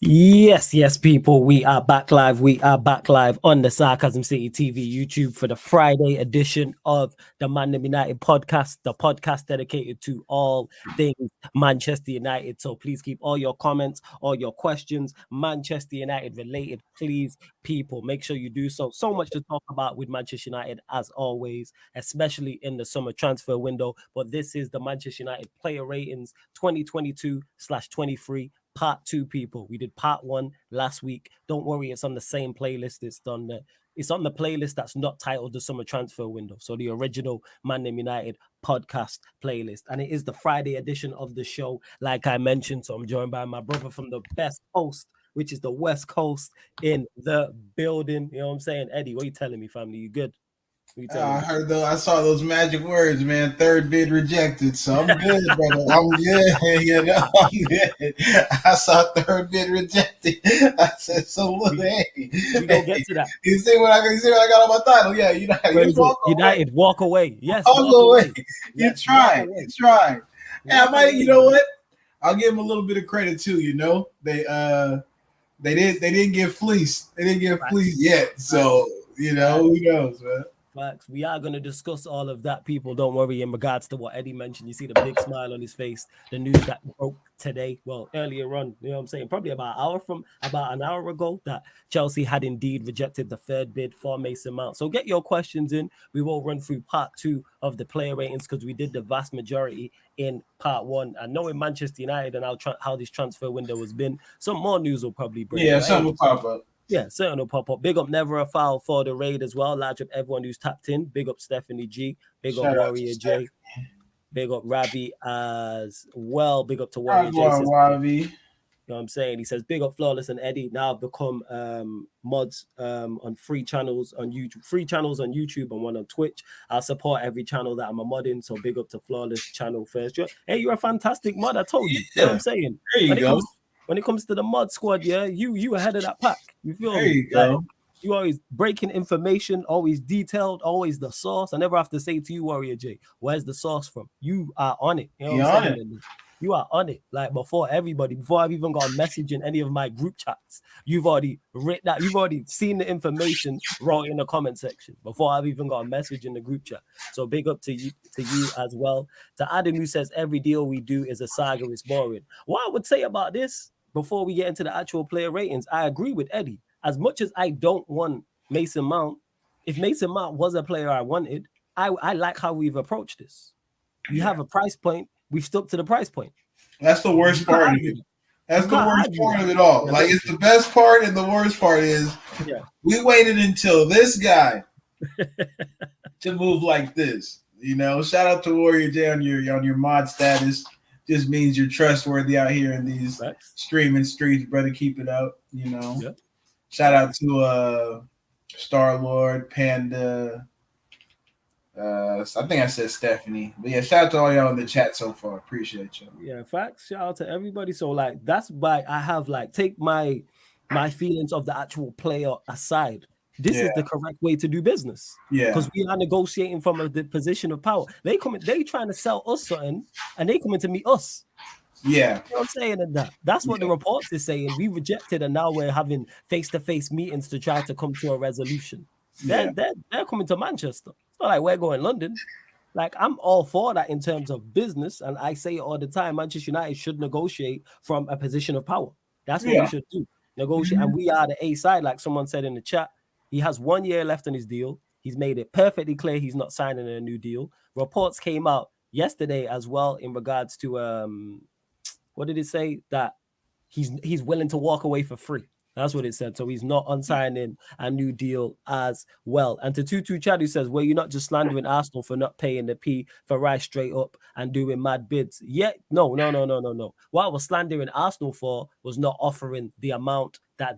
Yes, people. We are back live. We are back live on the Sarcasm City TV YouTube for the Friday edition of the ManDem United podcast, the podcast dedicated to all things Manchester United. So please keep all your comments, all your questions, Manchester United related, please, people. Make sure you do so. So much to talk about with Manchester United, as always, especially in the summer transfer window. But this is the Manchester United player ratings 2022/23. Part 2, people. We did part 1 last week. Don't worry, it's on the same playlist. It's on the playlist that's not titled the summer transfer window. So the original ManDem United podcast playlist. And it is the Friday edition of the show, like I mentioned. So I'm joined by my brother from the best coast, which is the West Coast, in the building. You know what I'm saying? Eddie, what are you telling me, family? You good? I saw those magic words, man. Third bid rejected, so I'm good, brother. I'm good. I'm good. I saw third bid rejected. I said, so look, hey, we gonna get to that. You see what I got on my title? Yeah, United, walk away. Yes, walk away. You tried. And I might, you know what? I'll give them a little bit of credit too. You know, they didn't get fleeced. They didn't get fleeced yet. So who knows, man. Facts. We are going to discuss all of that, people. Don't worry. In regards to what Eddie mentioned, you see the big smile on his face. The news that broke today, well, earlier on, you know what I'm saying? Probably about an hour ago, that Chelsea had indeed rejected the third bid for Mason Mount. So get your questions in. We will run through part 2 of the player ratings because we did the vast majority in part 1. And knowing Manchester United and how this transfer window has been, some more news will probably break. Yeah, something will pop up. Yeah, certainly will pop up. Big up Never a Foul for the raid as well. Large up everyone who's tapped in. Big up Stephanie G. Big up Warrior J. Big up Ravi as well. Big up to Warrior J. Ravi. You know what I'm saying? He says, big up Flawless and Eddie. Now become mods on free channels on YouTube and one on Twitch. I'll support every channel that I'm a mod in. So big up to Flawless channel first. Hey, you're a fantastic mod. I told you. You know what I'm saying? There you go. When it comes to the mod squad, yeah, you ahead of that pack. You feel there you go. You always breaking information, always detailed, always the source. I never have to say to you, Warrior J, where's the source from? You are on it. You know what I'm saying? You are on it. Like before everybody, before I've even got a message in any of my group chats, you've already written that. You've already seen the information wrote in the comment section before I've even got a message in the group chat. So big up to you as well. To Adam, who says every deal we do is a saga, it's boring. What I would say about this, before we get into the actual player ratings, I agree with Eddie. As much as I don't want Mason Mount, if Mason Mount was a player I wanted, I like how we've approached this. We have a price point. We've stuck to the price point. That's the worst part of it. That's the worst part of it all. Like, it's the best part, and the worst part is we waited until this guy to move like this. You know, shout out to Warrior J on your mod status. Just means you're trustworthy out here in these streaming streets, brother. Keep it up, you know. Yeah. Shout out to Star Lord, Panda. I think I said Stephanie. But yeah, shout out to all y'all in the chat so far. Appreciate y'all. Yeah, facts. Shout out to everybody. So like that's why I have take my feelings of the actual player aside. This is the correct way to do business. Yeah. Because we are negotiating from the position of power. They trying to sell us something and they coming to meet us. Yeah. You know what I'm saying? And that's what the reports is saying. We rejected and now we're having face-to-face meetings to try to come to a resolution. They're coming to Manchester. It's not like we're going to London. Like, I'm all for that in terms of business. And I say it all the time, Manchester United should negotiate from a position of power. That's what we should do. Negotiate. And we are the A side, like someone said in the chat. He has 1 year left on his deal. He's made it perfectly clear he's not signing a new deal. Reports came out yesterday as well in regards to what did it say? That he's willing to walk away for free. That's what it said. So he's not unsigning a new deal as well. And to Tutu Chad, who says, well, you're not just slandering Arsenal for not paying the P for Rice straight up and doing mad bids. No. What I was slandering Arsenal for was not offering the amount that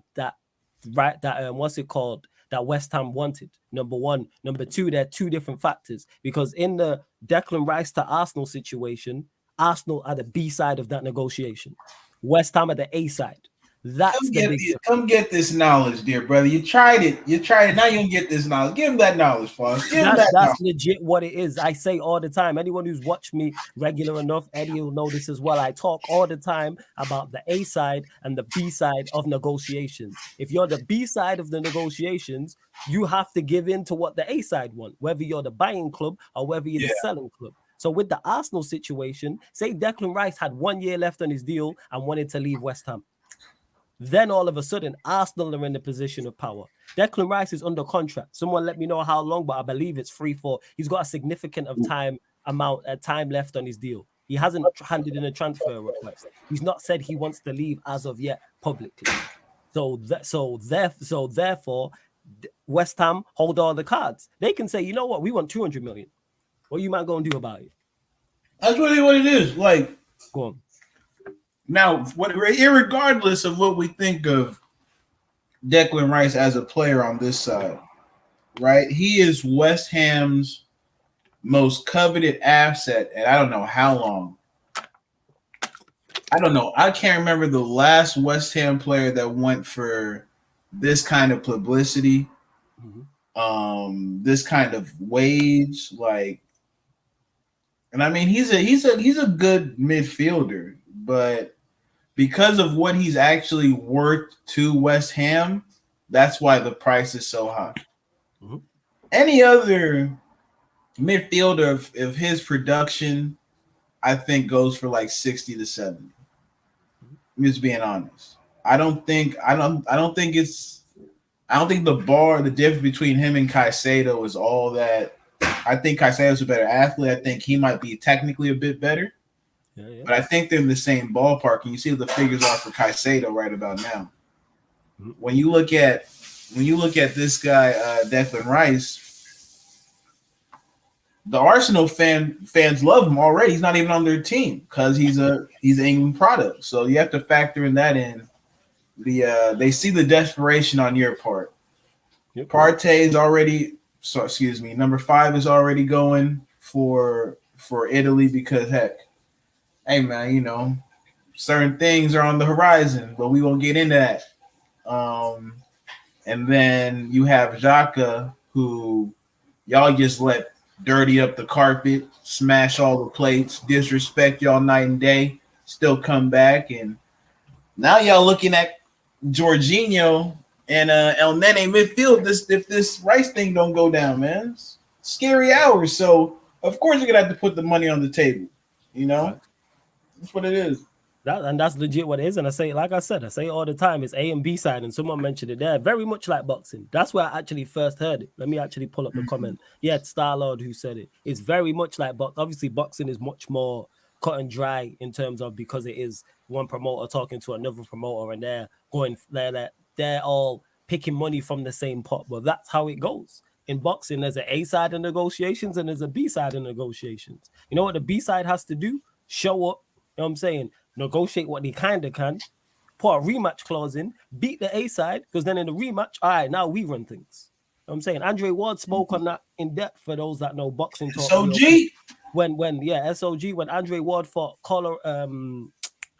what's it called? That West Ham wanted. Number one. Number two, there are two different factors. Because in the Declan Rice to Arsenal situation, Arsenal are the B side of that negotiation. West Ham are the A side. That's the big difference. Come get this knowledge, dear brother. You tried it. Now you can get this knowledge. Give him that knowledge, Foss. That's legit what it is. I say all the time. Anyone who's watched me regular enough, Eddie will know this as well. I talk all the time about the A side and the B side of negotiations. If you're the B side of the negotiations, you have to give in to what the A side want, whether you're the buying club or whether you're the selling club. So with the Arsenal situation, say Declan Rice had 1 year left on his deal and wanted to leave West Ham. Then all of a sudden, Arsenal are in the position of power. Declan Rice is under contract. Someone let me know how long, but I believe it's 3-4. He's got a significant time left on his deal. He hasn't handed in a transfer request. He's not said he wants to leave as of yet publicly. So therefore, West Ham hold all the cards. They can say, you know what, we want 200 million. What you might go and do about it? That's really what it is. Like, go on. Now, irregardless of what we think of Declan Rice as a player on this side, right? He is West Ham's most coveted asset, and I don't know how long. I don't know. I can't remember the last West Ham player that went for this kind of publicity, this kind of wage, like. And I mean, he's a good midfielder, but because of what he's actually worth to West Ham, that's why the price is so high. Any other midfielder of his production, I think, goes for like 60 to 70. I'm just being honest. I don't think the difference between him and Caicedo is all that. I think Caicedo's a better athlete. I think he might be technically a bit better. But I think they're in the same ballpark, and you see what the figures are for Caicedo right about now. When you look at this guy, Declan Rice, the Arsenal fans love him already. He's not even on their team because he's an England product. So you have to factor in that in. They see the desperation on your part. Partey is already. So excuse me, number 5 is already going for Italy because heck. Hey man, you know, certain things are on the horizon, but we won't get into that. And then you have Xhaka, who y'all just let dirty up the carpet, smash all the plates, disrespect y'all night and day, still come back, and now y'all looking at Jorginho and El Nene midfield. If this Rice thing don't go down, man, it's scary hours. So of course you're gonna have to put the money on the table, you know. That's what it is. That's legit what it is. And I say all the time, it's A and B side, and someone mentioned it there. Very much like boxing. That's where I actually first heard it. Let me actually pull up the comment. Yeah, it's Starlord who said it. It's very much like boxing. Obviously, boxing is much more cut and dry in terms of because it is one promoter talking to another promoter, and they're all picking money from the same pot. But that's how it goes. In boxing, there's an A side of negotiations and there's a B side of negotiations. You know what the B side has to do? Show up. You know what I'm saying? Negotiate what they kind of can, put a rematch clause in, beat the A side, because then in the rematch, all right, now we run things. You know what I'm saying? Andre Ward spoke on that in depth for those that know boxing talk. SOG? SOG, when Andre Ward fought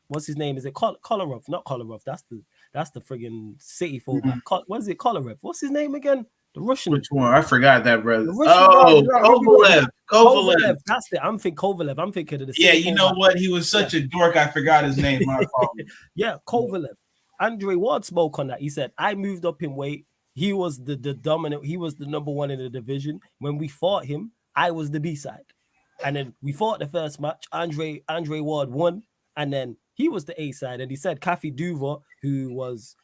what's his name? Is it Kolarov? Not Kolarov. That's the friggin' City fullback. What is it? Kolarov. What's his name again? The Russian. Which one? I forgot that, brother. Kovalev. That's it. I'm thinking Kovalev. I'm thinking of the. Yeah, you know what? He was such a dork. I forgot his name. Yeah, Kovalev. Andre Ward spoke on that. He said, "I moved up in weight. He was the dominant. He was the number one in the division. When we fought him, I was the B side, and then we fought the first match. Andre Ward won, and then he was the A side. And he said, Kathy Duva, who was."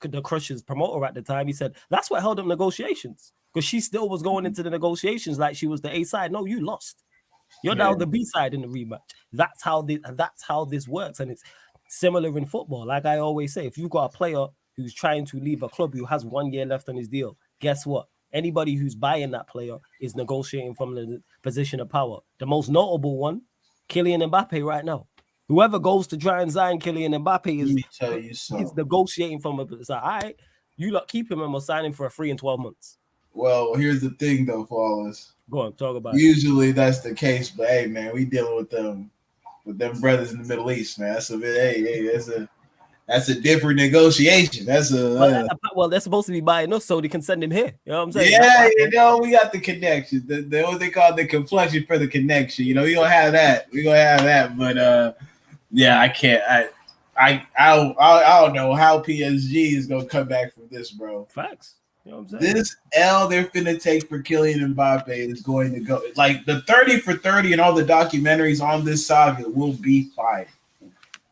The Crushers promoter at the time, he said that's what held up negotiations because she still was going into the negotiations like she was the A side. No, you lost. You're now the B side in the rematch. That's how this works, and it's similar in football. Like I always say, if you've got a player who's trying to leave a club who has 1 year left on his deal, guess what? Anybody who's buying that player is negotiating from the position of power. The most notable one, Kylian Mbappe, right now. Whoever goes to try and sign Kylian Mbappe is negotiating from a side. All right, you lot keep him and we'll sign him for a free in 12 months. Well, here's the thing though, Flawless. Go on, talk about Usually that's the case, but hey man, we dealing with them brothers in the Middle East, man. That's a bit that's a different negotiation. That's a well, they're supposed to be buying us so they can send him here. You know what I'm saying? Yeah, we got the connection. The what they call the complexion for the connection. We gonna have that. But yeah, I can't. I don't know how PSG is gonna come back from this, bro. Facts. You know what I'm saying? This L they're finna take for Kylian Mbappe is going to go like the 30 for 30 and all the documentaries on this saga will be fire.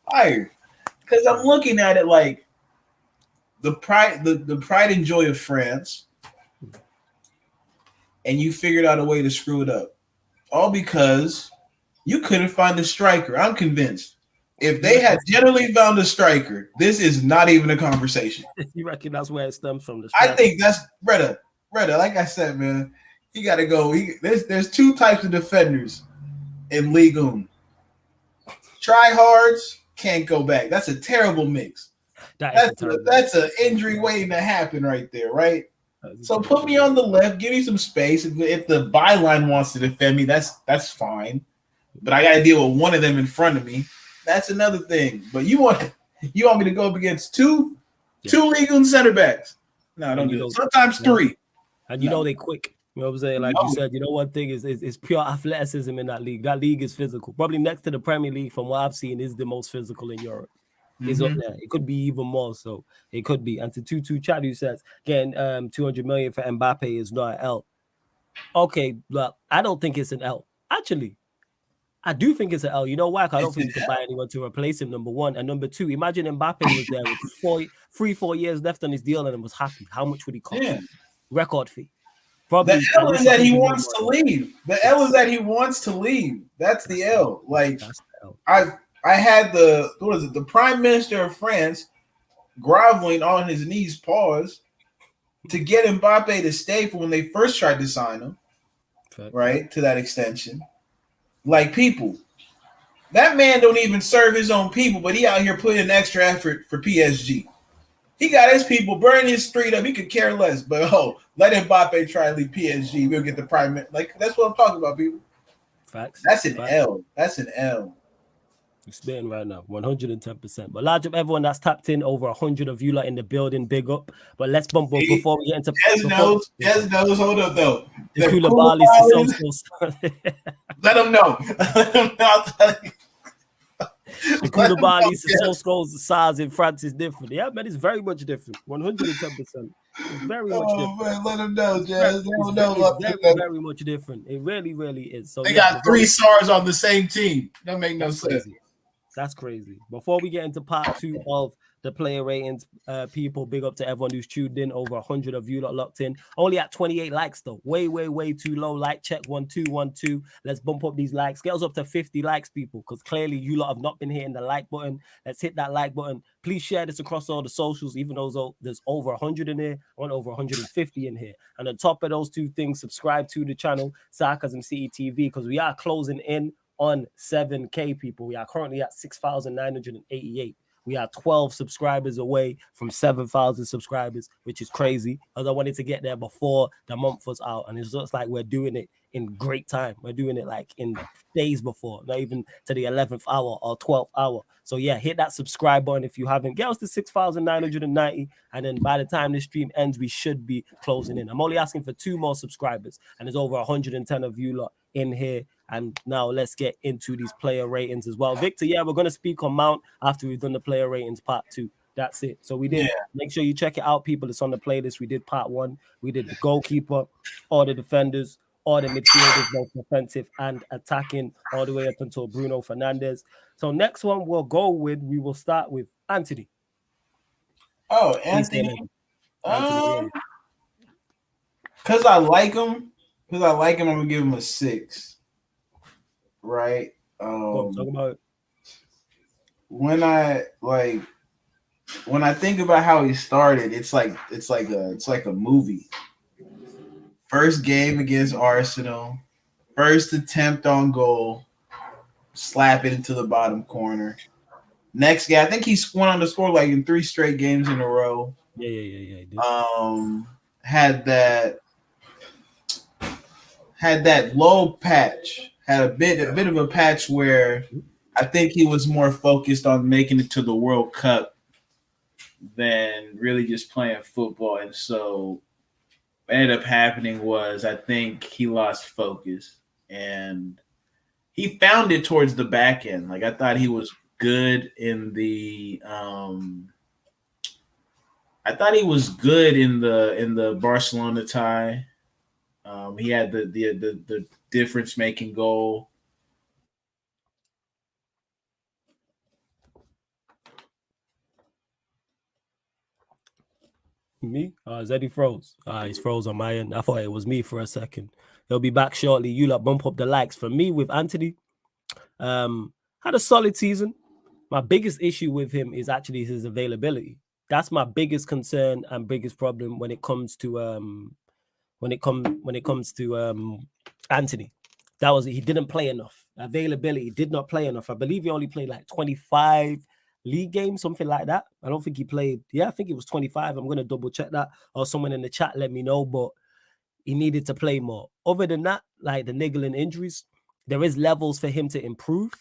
Because I'm looking at it like the pride and joy of France, and you figured out a way to screw it up. All because you couldn't find a striker. I'm convinced. If they had generally found a striker, this is not even a conversation. You reckon that's where it stems from? I think that's Bretta. Like I said, man, you got to go. There's two types of defenders in Ligue 1. Tryhards can't go back. That's a terrible mix. That's an injury waiting to happen right there, right? So put me on the left, give me some space. If the byline wants to defend me, that's fine. But I got to deal with one of them in front of me. That's another thing. But you want me to go up against two Ligue 1 center backs? No, don't do it. Sometimes three. And they quick. You know what I'm saying? Like you said, one thing is pure athleticism in that league. That league is physical. Probably next to the Premier League, from what I've seen, is the most physical in Europe. It's up there. It could be even more so. It could be. And to 22 Chadu says, getting 200 million for Mbappe is not an L. Okay, but I don't think it's an L. Actually, I do think it's an L. You know why? I don't think you can buy anyone to replace him, number one. And number two, imagine Mbappe was there with 4 years left on his deal and was happy. How much would he cost? Yeah. Record fee. Probably. The L is that he wants to leave. The L is that he wants to leave. That's the L. Like, that's the L. I had the Prime Minister of France groveling on his knees, to get Mbappe to stay for when they first tried to sign him, right, to that extension. Like, people, that man don't even serve his own people, but he out here putting in extra effort for PSG. He got his people burning his street up. He could care less, but let Mbappe try and leave PSG. We'll get the Prime Minister. Like, that's what I'm talking about, people. Facts. That's an L. That's an L. It's spitting right now, 110%. But large up everyone that's tapped in, over 100 of you lot in the building, big up. But let's bump up before we get into. Yes, knows. Hold up though. The Koulibaly, let them know. The Koulibaly, Sissoko, SARS in France is different. Yeah, man, it's very much different. 110%. It's very much different. Man, let them know, Jazz. It's very much different. It really, really is. So they got 3 stars on the same team. That make no sense. That's crazy. Before we get into part 2 of the player ratings, people, big up to everyone who's tuned in. Over 100 of you lot locked in. Only at 28 likes though. Way too low. Like check 1 2 1 2. Let's bump up these likes. Get us up to 50 likes, people, because clearly you lot have not been hitting the like button. Let's hit that like button. Please share this across all the socials, even though there's over 100 in here. I want over 150 in here. And on top of those 2 things, subscribe to the channel, Sarcasm CETV, because we are closing in on 7K, people. We are currently at 6,988. We are 12 subscribers away from 7,000 subscribers, which is crazy, as I wanted to get there before the month was out. And it looks like we're doing it in great time. We're doing it like in days before, not even to the 11th hour or 12th hour. So yeah, hit that subscribe button if you haven't. Get us to 6,990. And then by the time this stream ends, we should be closing in. I'm only asking for 2 more subscribers. And there's over 110 of you lot in here. And now let's get into these player ratings as well. Victor, yeah, we're going to speak on Mount after we've done the player ratings part 2. That's it. So we did. Yeah. Make sure you check it out, people. It's on the playlist. We did part 1. We did the goalkeeper, all the defenders, all the midfielders, both offensive and attacking, all the way up until Bruno Fernandes. So next one we will start with Antony. Oh, Antony. Because I like him, I'm going to give him a 6. Right. Talk about it. When I think about how he started, it's like a movie. First game against Arsenal, first attempt on goal, slap it into the bottom corner. Next game, I think he went on to score like in 3 straight games in a row. Yeah. He did. Had that low patch. Had a bit of a patch where I think he was more focused on making it to the World Cup than really just playing football. And so what ended up happening was I think he lost focus, and he found it towards the back end. Like I thought he was good in the Barcelona tie. He had the difference making goal. Me? Zeddy froze. He's froze on my end. I thought it was me for a second. He'll be back shortly. You lot bump up the likes. For me, with Antony, had a solid season. My biggest issue with him is actually his availability. That's my biggest concern and biggest problem when it comes to Antony. He didn't play enough. Availability, did not play enough. I believe he only played like 25 league games, something like that. I don't think he played. Yeah, I think it was 25. I'm going to double check that, or someone in the chat let me know, but he needed to play more. Other than that, like the niggling injuries, there is levels for him to improve,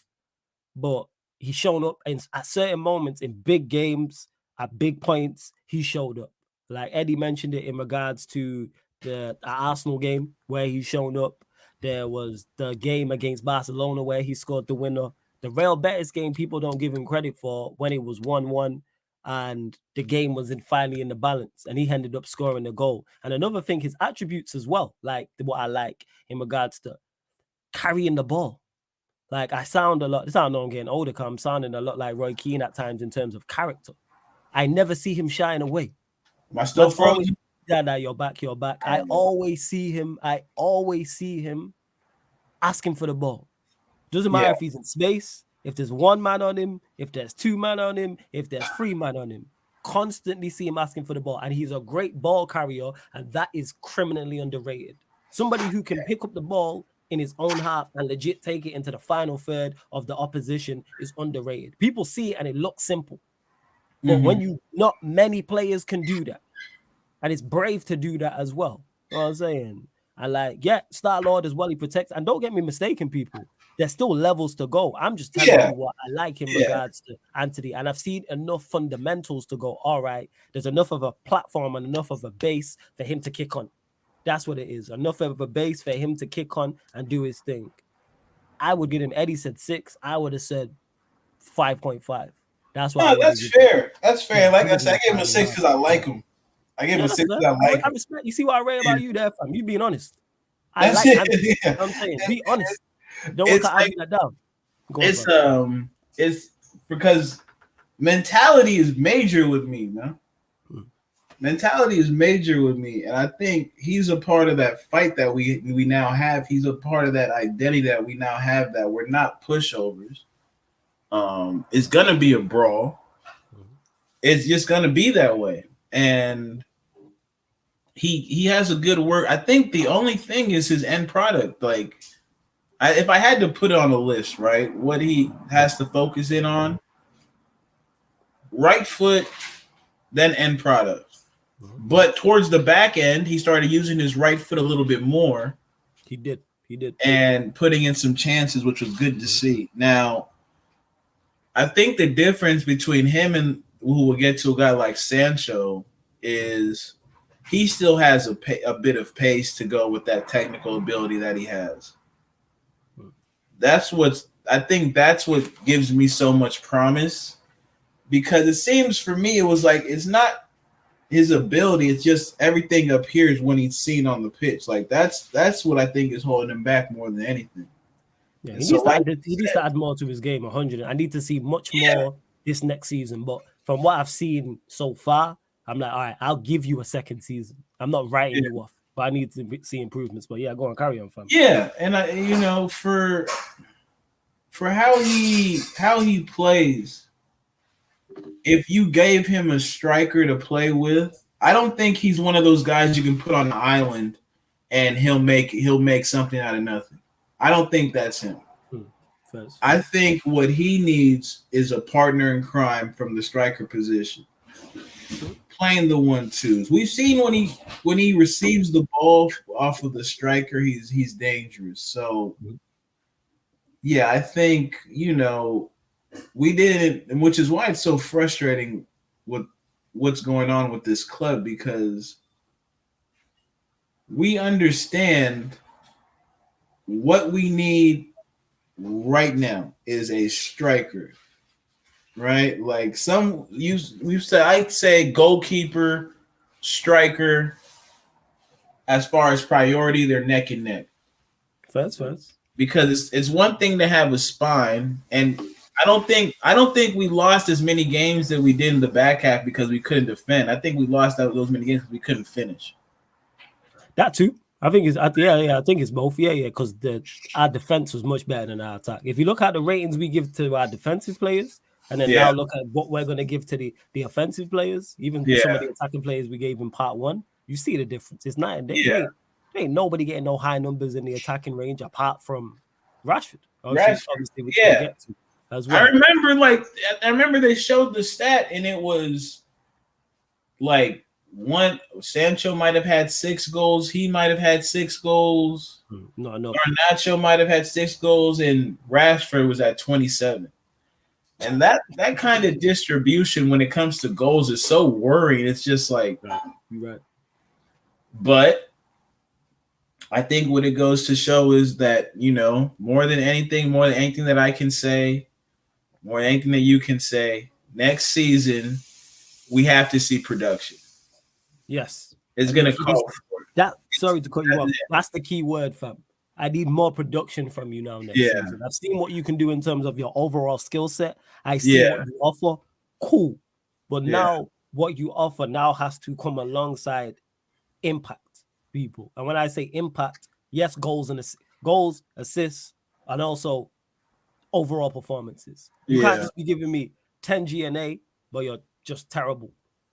but he's shown up at certain moments in big games, at big points, he showed up. Like Eddie mentioned it in regards to the Arsenal game where he shown up. There was the game against Barcelona where he scored the winner. The Real Betis game, people don't give him credit for when it was 1-1 and the game was finally in the balance and he ended up scoring the goal. And another thing, his attributes as well, like what I like in regards to carrying the ball. Like I sound a lot, this I know I'm getting older because I'm sounding a lot like Roy Keane at times in terms of character. I never see him shying away. Am I still frozen? Yeah, you're back. I always see him asking for the ball. Doesn't matter if he's in space, if there's one man on him, if there's two men on him, if there's three men on him. Constantly see him asking for the ball. And he's a great ball carrier, and that is criminally underrated. Somebody who can pick up the ball in his own half and legit take it into the final third of the opposition is underrated. People see it and it looks simple. But when not many players can do that. And it's brave to do that as well. You know what I'm saying? And Star-Lord as well, he protects. And don't get me mistaken, people. There's still levels to go. I'm just telling you what I like in regards to Antony. And I've seen enough fundamentals to go, all right, there's enough of a platform and enough of a base for him to kick on. That's what it is. Enough of a base for him to kick on and do his thing. I would give him, Eddie said 6. I would have said 5.5. That's why. That's fair. That's fair. Like I said, I gave him a 6 because I like him. I gave him a 6 because I like him. I respect. You see what I read about you there, fam? You being honest. I like Antony. You know what I'm saying, be honest. Don't want to argue that down. It's because mentality is major with me, man. Mentality is major with me, and I think he's a part of that fight that we now have. He's a part of that identity that we now have, that we're not pushovers. It's gonna be a brawl. It's just gonna be that way, and he has a good work. I think the only thing is his end product. Like, if I had to put it on a list, right, what he has to focus in on: right foot, then end product. But towards the back end, he started using his right foot a little bit more. He did. And putting in some chances, which was good to see. Now, I think the difference between him and who we'll get to a guy like Sancho is he still has a bit of pace to go with that technical ability that he has. I think that's what gives me so much promise, because it seems for me it was like it's not his ability, it's just everything appears when he's seen on the pitch. Like that's what I think is holding him back more than anything. Yeah, he needs to add more to his game. 100. I need to see much more this next season. But from what I've seen so far, I'm like, all right, I'll give you a second season. I'm not writing you off, but I need to see improvements. But yeah, go on, carry on, fam. Yeah, and for how he plays, if you gave him a striker to play with, I don't think he's one of those guys you can put on the island and he'll make something out of nothing. I don't think that's him. I think what he needs is a partner in crime from the striker position, playing the 1-2s. We've seen when he receives the ball off of the striker, he's dangerous. So yeah, I think we didn't, which is why it's so frustrating with what's going on with this club because we understand what we need right now is a striker, right? Like we've said, I'd say goalkeeper, striker. As far as priority, they're neck and neck. First. Because it's one thing to have a spine, and I don't think we lost as many games that we did in the back half because we couldn't defend. I think we lost those many games because we couldn't finish. That too. I think it's I think it's both. Yeah, because our defense was much better than our attack. If you look at the ratings we give to our defensive players, and then now look at what we're going to give to the offensive players, even some of the attacking players we gave in part one, you see the difference. It's night and day. There ain't nobody getting no high numbers in the attacking range apart from Rashford. Obviously, we can get to as well. I remember they showed the stat, and it was like Sancho might have had 6 goals. He might have had 6 goals. No. Garnacho might have had 6 goals, and Rashford was at 27. And that kind of distribution when it comes to goals is so worrying. It's just like, right. But I think what it goes to show is that, more than anything that I can say, more than anything that you can say, next season we have to see production. Yes. It's going to call for that. Sorry to cut you off. That's the key word, fam. I need more production from you now next season. I've seen what you can do in terms of your overall skill set. I see what you offer. Cool. But now what you offer now has to come alongside impact, people. And when I say impact, yes, goals, assists, and also overall performances. You can't just be giving me 10 GNA, but you're just terrible.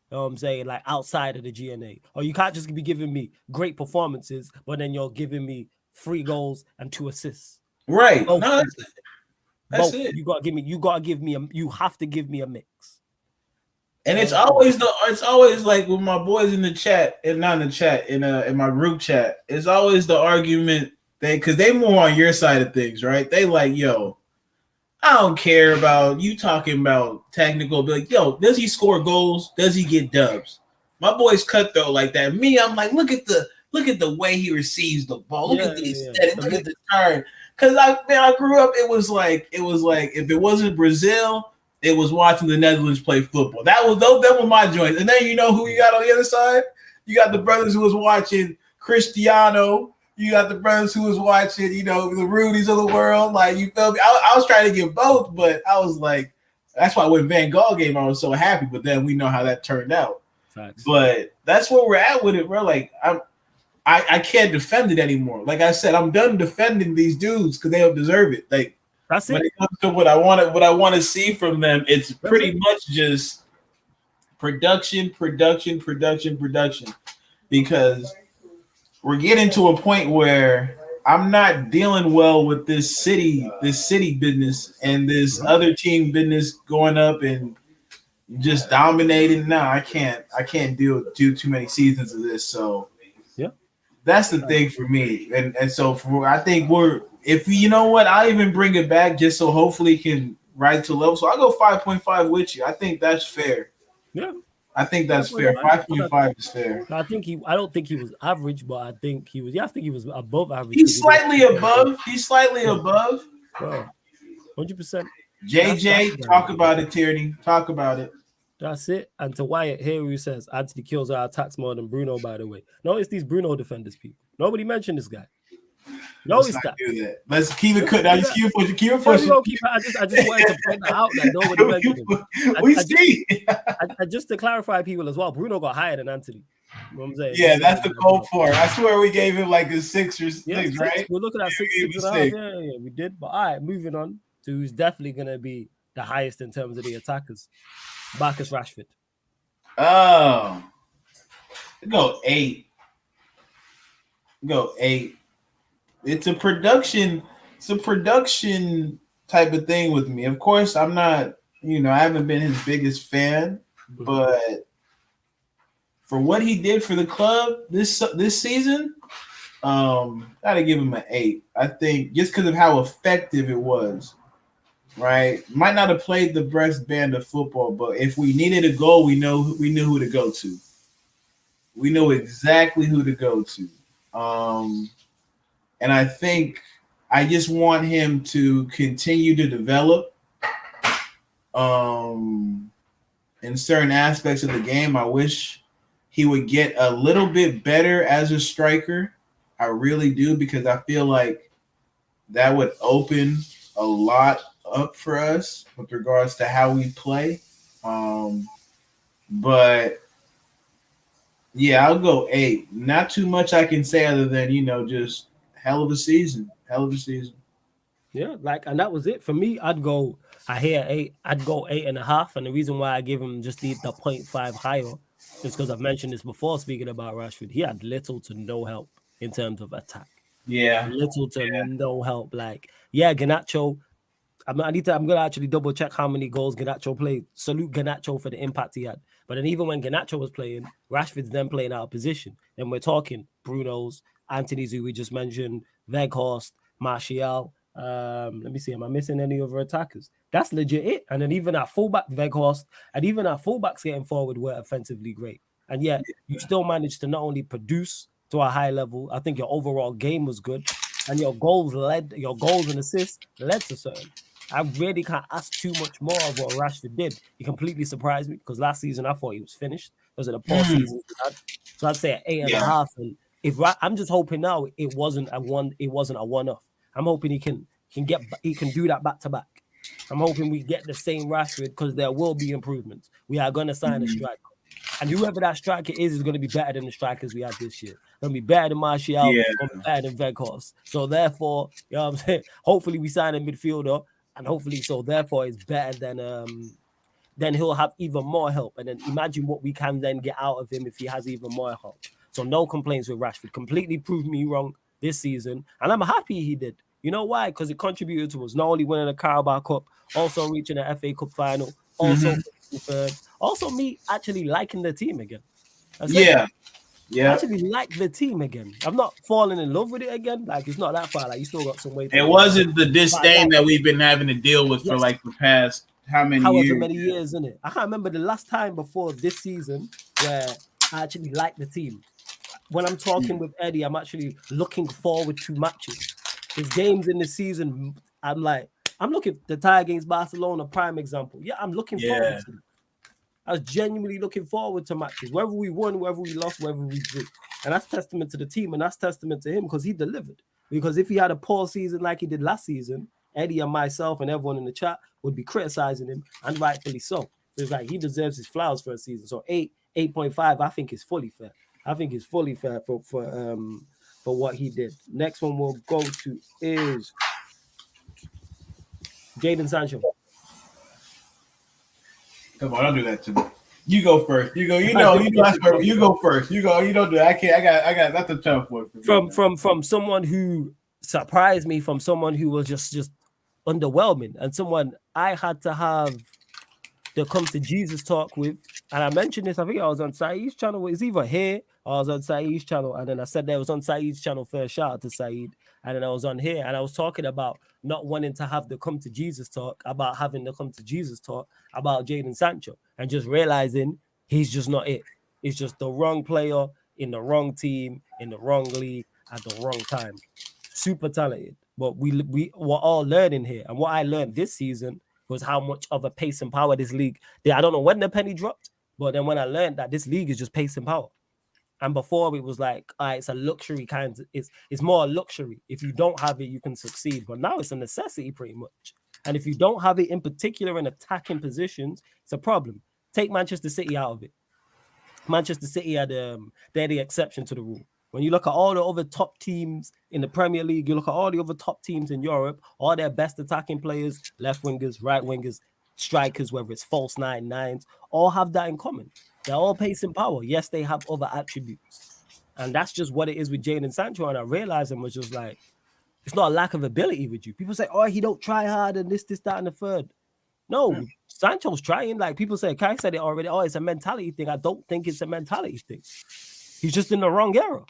You know what I'm saying? Like outside of the GNA. Or you can't just be giving me great performances, but then you're giving me 3 goals and 2 assists. Right. No, that's it. You have to give me a mix. And it's always like with my boys in the chat, and not in the chat, in my group chat, it's always the argument because they more on your side of things, right? They like, yo, I don't care about you talking about technical, but like, yo, does he score goals? Does he get dubs? My boy's cutthroat like that. Me, I'm like, look at the way he receives the ball. Look at these steady, look at the turn. Because I grew up, it was like if it wasn't Brazil, it was watching the Netherlands play football. That was my joint. And then you know who you got on the other side? You got the brothers who was watching Cristiano. You got the brothers who was watching, the Rudies of the world. Like, you feel me? I was trying to get both, but I was like, that's why when Van Gaal game, I was so happy. But then we know how that turned out. Facts. But that's where we're at with it, bro. Like, I can't defend it anymore. Like I said, I'm done defending these dudes because they don't deserve it. Like, that's when it comes to what I want to see from them, it's pretty much just production. Because we're getting to a point where I'm not dealing well with this city business and this other team business going up and just dominating. No, I can't do too many seasons of this. So that's the thing for me. And so I think I'll even bring it back just so hopefully it can rise to a level. So I'll go 5.5 with you. I think that's fair. Yeah. I think that's fair. 5.5 is fair. I don't think he was average, but I think he was. Yeah, I think he was above average. He's slightly above. Bro, 100%. JJ, talk about it, Tierney. Talk about it. That's it. And to Wyatt here, who says Antony kills our attacks more than Bruno. By the way, notice these Bruno defenders, people. Nobody mentioned this guy. Notice that. Do that. Let's keep it. Just keep it pushing. I just wanted to point that out. That nobody mentioned him. Just to clarify, people as well, Bruno got higher than Antony. You know what I'm saying? Yeah, that's the cold part. I swear we gave him like a 6 or 6, right? We're looking at 6.5. Yeah, we did. But all right, moving on to who's definitely gonna be the highest in terms of the attackers. Marcus Rashford. Oh, go 8. It's a production type of thing with me. Of course, I'm not, I haven't been his biggest fan, but for what he did for the club this season, gotta give him an 8. I think just because of how effective it was. right? Might not have played the best band of football, but if we needed a goal, we knew who to go to. We know exactly who to go to. And I think I just want him to continue to develop in certain aspects of the game. I wish he would get a little bit better as a striker. I really do, because I feel like that would open a lot up for us with regards to how we play. But yeah, I'll go 8. Not too much I can say other than, just hell of a season. Hell of a season. Yeah, and that was it for me. I'd go 8. I'd go 8.5. And the reason why I give him just the 0.5 higher is because I've mentioned this before, speaking about Rashford. He had little to no help in terms of attack. Yeah. Little to no help. Garnacho, I'm gonna actually double check how many goals Garnacho played. Salute Garnacho for the impact he had. But then even when Garnacho was playing, Rashford's then playing out of position. Then we're talking Bruno's, Antony's, who we just mentioned, Weghorst, Martial. Let me see. Am I missing any other attackers? That's legit it. And then even our fullback Weghorst and even our fullbacks getting forward were offensively great. And yet you still managed to not only produce to a high level. I think your overall game was good, and your goals and assists led to certain. I really can't ask too much more of what Rashford did. He completely surprised me, because last season I thought he was finished because of the poor seasons he had. So I'd say an 8.5. And I'm just hoping now it wasn't a one-off. I'm hoping he can do that back to back. I'm hoping we get the same Rashford, because there will be improvements. We are going to sign a striker, and whoever that striker is going to be better than the strikers we had this year. Going to be better than Martial, going to be better than Weghorst. So therefore, you know what I'm saying? Hopefully we sign a midfielder. And hopefully, so therefore, it's better than he'll have even more help. And then imagine what we can then get out of him if he has even more help. So no complaints with Rashford. Completely proved me wrong this season, and I'm happy he did. You know why? Because it contributed to us not only winning the Carabao Cup, also reaching the FA Cup final, also third, also me actually liking the team again. Yeah. I actually like the team again. I'm not falling in love with it again. It's not that far. You still got some way to go. It wasn't the disdain that we've been having to deal with for the past however many years, isn't it? I can't remember the last time before this season where I actually like the team. When I'm talking with Eddie, I'm actually looking forward to matches. There's games in the season. I'm looking the tie against Barcelona, prime example. Yeah, I'm looking forward to it. I was genuinely looking forward to matches, whether we won, whether we lost, whether we drew. And that's testament to the team, and that's testament to him, because he delivered. Because if he had a poor season like he did last season, Eddie and myself and everyone in the chat would be criticizing him, and rightfully so. So it's he deserves his flowers for a season. So 8.5, I think is fully fair. I think it's fully fair for what he did. Next one we'll go to is Jadon Sancho. Come on, don't do that to me. You go first. You go. You go first. You go. You don't do it. I can't. I got. That's a tough one for me. From someone who surprised me, from someone who was just underwhelming, and someone I had to have the come to Jesus talk with. And I mentioned this. I think I was on Saeed's channel. It's either here or I was on Saeed's channel, and then I said that I was on Saeed's channel first. Shout out to Saeed. And then I was on here, and I was talking about not wanting to have the come to Jesus talk, about having the come to Jesus talk about Jadon Sancho, and just realizing he's just not it. He's just the wrong player in the wrong team, in the wrong league, at the wrong time. Super talented, but we were all learning here. And what I learned this season was how much of a pace and power this league. I don't know when the penny dropped, but then when I learned that this league is just pace and power. And before it was it's a luxury kind of, it's more a luxury. If you don't have it, you can succeed. But now it's a necessity pretty much. And if you don't have it in particular in attacking positions, it's a problem. Take Manchester City out of it. Manchester City they're the exception to the rule. When you look at all the other top teams in the Premier League, you look at all the other top teams in Europe, all their best attacking players, left wingers, right wingers, strikers, whether it's false 9-9s, all have that in common. They're all pace and power. Yes, they have other attributes. And that's just what it is with Jadon Sancho. And I realized it was just it's not a lack of ability with you. People say, oh, he don't try hard and this, that, and the third. No, Sancho's trying. People say, Kai said it already. Oh, it's a mentality thing. I don't think it's a mentality thing. He's just in the wrong era.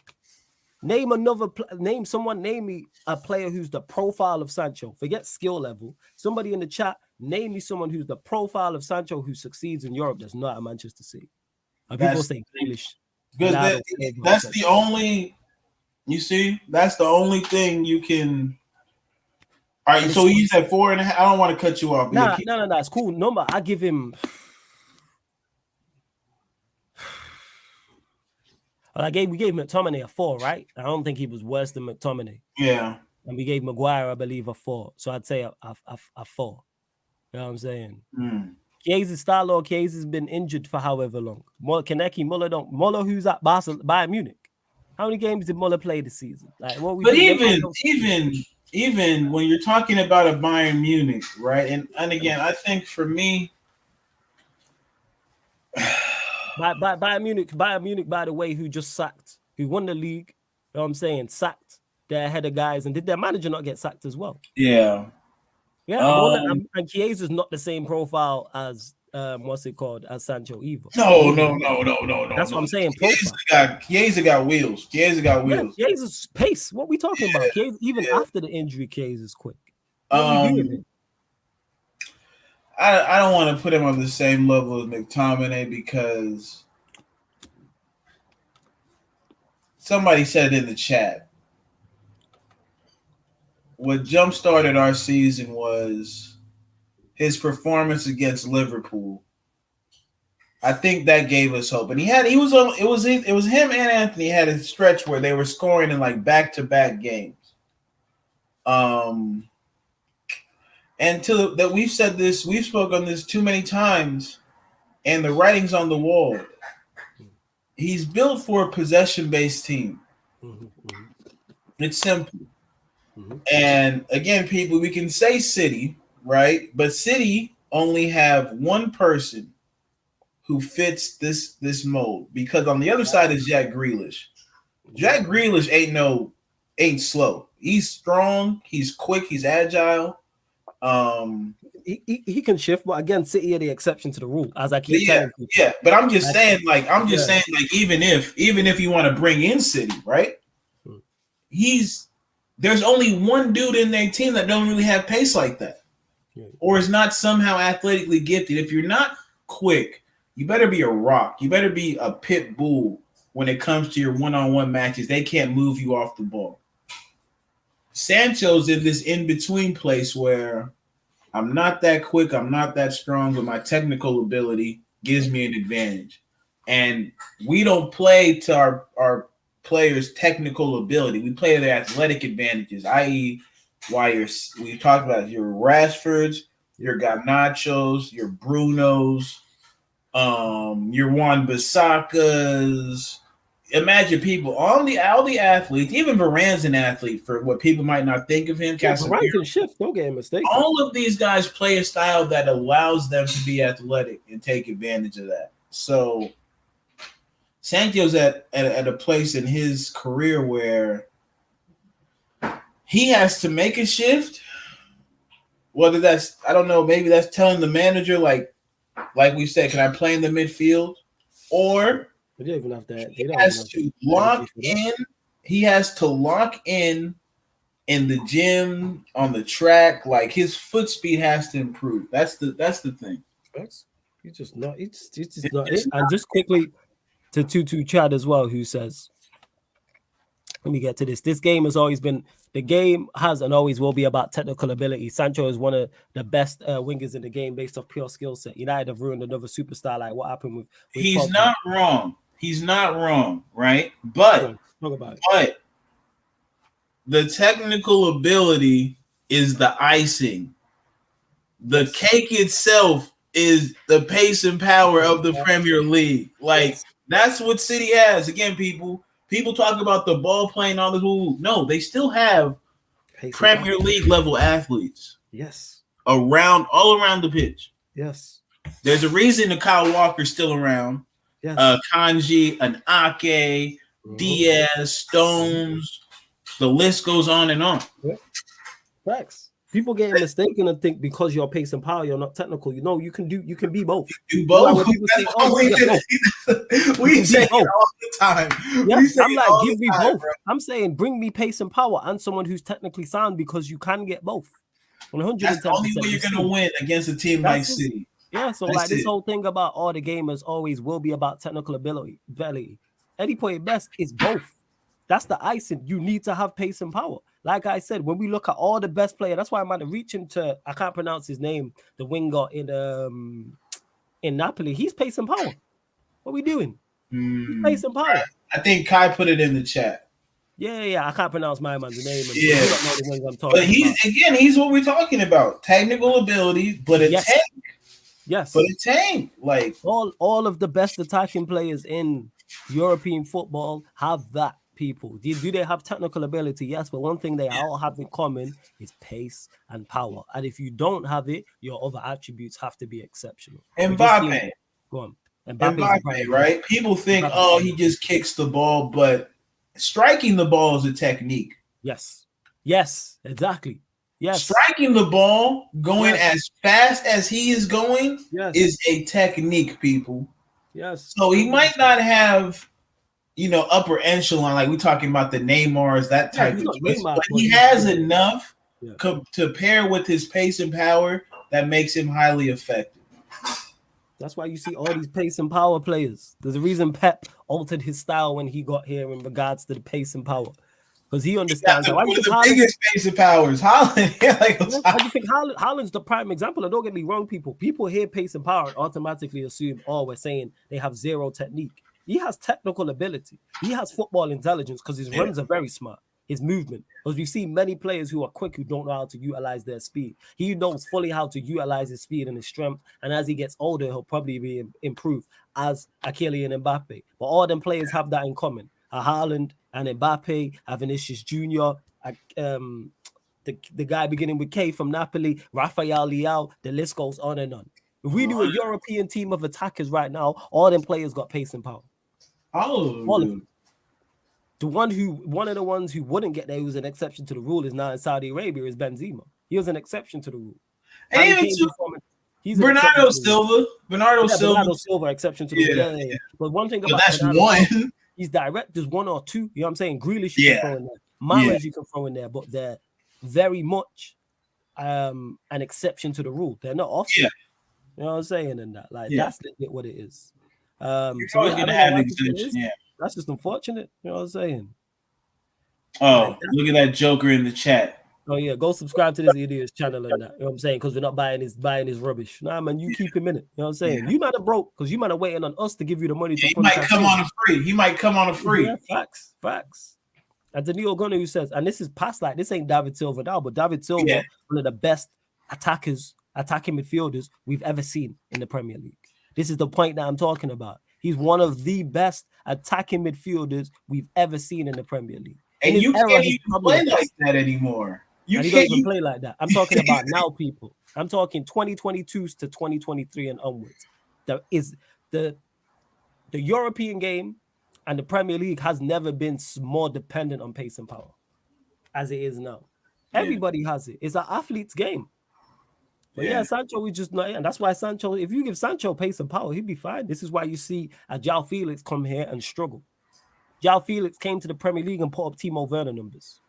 Name me a player who's the profile of Sancho. Forget skill level. Somebody in the chat, name me someone who's the profile of Sancho who succeeds in Europe that's not at Manchester City. And people say Grealish. That's the only. You see, that's the only thing you can. All right, so he's at 4.5. I don't want to cut you off. No, it's cool. Number, I give him. We gave McTominay a 4, right? I don't think he was worse than McTominay. Yeah. And we gave Maguire, I believe, a 4. So I'd say a 4. You know what I'm saying? Chiesa's has been injured for however long. Kaneki, Muller, who's at Bayern Munich. How many games did Muller play this season? Like, but even when you're talking about a Bayern Munich, right? And again, I think for me. Bayern Munich, by the way, who won the league, you know what I'm saying, sacked their head of guys, and did their manager not get sacked as well? Yeah. And Chiesa's not the same profile as as Sancho either. No. That's what I'm saying. Chiesa got wheels. Chiesa's pace. What we talking about? Chiesa, after the injury, Chiesa's quick. I don't want to put him on the same level as McTominay because somebody said in the chat, what jump-started our season was his performance against Liverpool. I think that gave us hope. And it was him and Antony had a stretch where they were scoring in like back-to-back games. And that we've said this, we've spoken on this too many times, and the writing's on the wall. He's built for a possession-based team. It's simple. And again, people, we can say City, right? But City only have one person who fits this mold, because on the other side is Jack Grealish. Jack Grealish ain't slow. He's strong. He's quick. He's agile. He can shift, but again, City are the exception to the rule, as I keep telling people. Yeah, but I'm just saying, even if you want to bring in City, right? There's only one dude in their team that don't really have pace like that, or is not somehow athletically gifted. If you're not quick, you better be a rock. You better be a pit bull when it comes to your one-on-one matches. They can't move you off the ball. Sancho's in this in-between place where I'm not that quick, I'm not that strong, but my technical ability gives me an advantage. And we don't play to our players' technical ability. We play to their athletic advantages, i.e., we talked about your Rashfords, your Garnachos, your Brunos, your Wan-Bissakas. Imagine people, all the athletes, even Varane's an athlete for what people might not think of him. Varane can shift, don't get mistaken. All of these guys play a style that allows them to be athletic and take advantage of that. So Sancho's at a place in his career where he has to make a shift. Whether that's, I don't know, maybe that's telling the manager, like we said, can I play in the midfield? Or they don't even have that. He has to lock in the gym, on the track. Like, his foot speed has to improve. That's the thing. He's just not. It's just not it. And just quickly to Tutu Chad as well, who says, let me get to this. The game has and always will be about technical ability. Sancho is one of the best wingers in the game based off pure skill set. United have ruined another superstar, like what happened with He's Pogba. Not wrong. He's not wrong, right? But talk about it. But the technical ability is the icing. The cake itself is the pace and power of the Premier League. Like, that's what City has. Again, people talk about the ball playing, all this. No, they still have Premier League level athletes. Yes. All around the pitch. Yes. There's a reason that Kyle Walker's still around. Yes. Kanji, Ake, Diaz, Stones. The list goes on and on. Yep. Facts. People getting mistaken and think because you're pace and power, you're not technical. You know, you can be both. Do both. Like people say, we say it all the time. Yeah, I'm like, give me both. Bro. I'm saying bring me pace and power and someone who's technically sound because you can get both. 110%. That's the only way you're gonna win against a team like City. Yeah, so like this whole thing about all the gamers always will be about technical ability. Eddie Poyet best is both. That's the icing. You need to have pace and power. Like I said, when we look at all the best players, that's why I'm reaching to, I can't pronounce his name, the winger in Napoli. He's pace and power. What are we doing? He's pace and power. I think Kai put it in the chat. Yeah. I can't pronounce my man's name. Yeah. But he's what we're talking about. Technical ability, but a tank. Yes. But a tank. Like all of the best attacking players in European football have that. People, do they have technical ability? Yes, but one thing they all have in common is pace and power. And if you don't have it, your other attributes have to be exceptional. Mbappe. Go on. Mbappe, right? People think, he just kicks the ball, but striking the ball is a technique. Yes, exactly. Yes. Striking the ball, going as fast as he is going is a technique, people. Yes. So he might not have upper echelon, like we're talking about the Neymars, that type of twist, but he has enough to pair with his pace and power that makes him highly effective. That's why you see all these pace and power players. There's a reason Pep altered his style when he got here in regards to the pace and power. Because he understands one of the biggest pace and powers. Haaland. I just think Haaland's the prime example. And don't get me wrong, people. People hear pace and power and automatically assume, we're saying they have zero technique. He has technical ability. He has football intelligence because his runs are very smart. His movement. Because we've seen many players who are quick who don't know how to utilize their speed. He knows fully how to utilize his speed and his strength. And as he gets older, he'll probably be improved as a Kylian Mbappe. But all them players have that in common. A Haaland and Mbappe, Vinicius Jr., the guy beginning with K from Napoli, Rafael Leao, the list goes on and on. If we do a European team of attackers right now, all them players got pace and power. All of them. One of the ones who wouldn't get there, who's an exception to the rule, is now in Saudi Arabia, is Benzema. He was an exception to the rule. He's Bernardo Silva. Bernardo Silva, exception to the rule. Yeah. But one thing about that's one. He's direct. There's one or two. You know what I'm saying? Grealish you can throw in there. Mahrez you can throw in there, but they're very much an exception to the rule. They're not often. Yeah. You know what I'm saying? And that, that's legit what it is. You're always gonna have exemption. Yeah. That's just unfortunate. You know what I'm saying? Oh, look at that joker in the chat. Oh yeah, go subscribe to this idiot's channel and that. You know what I'm saying? Because we're not buying his rubbish. Nah, man, you keep him in it. You know what I'm saying? Yeah. You might have broke because you might have waiting on us to give you the money to. He might come on a free. Yeah, facts. And the Neil Gunner who says, and this is past this ain't David Silva now, but David Silva, one of the best attacking midfielders we've ever seen in the Premier League. This is the point that I'm talking about. He's one of the best attacking midfielders we've ever seen in the Premier League. And you can't even play like that anymore. You can't even play like that. I'm talking about now, people. I'm talking 2022 to 2023 and onwards. The European game and the Premier League has never been more dependent on pace and power as it is now. Everybody has it. It's an athlete's game. But Sancho is just not, and that's why Sancho, if you give Sancho pace and power, he'd be fine. This is why you see a João Felix come here and struggle. João Felix came to the Premier League and put up Timo Werner numbers.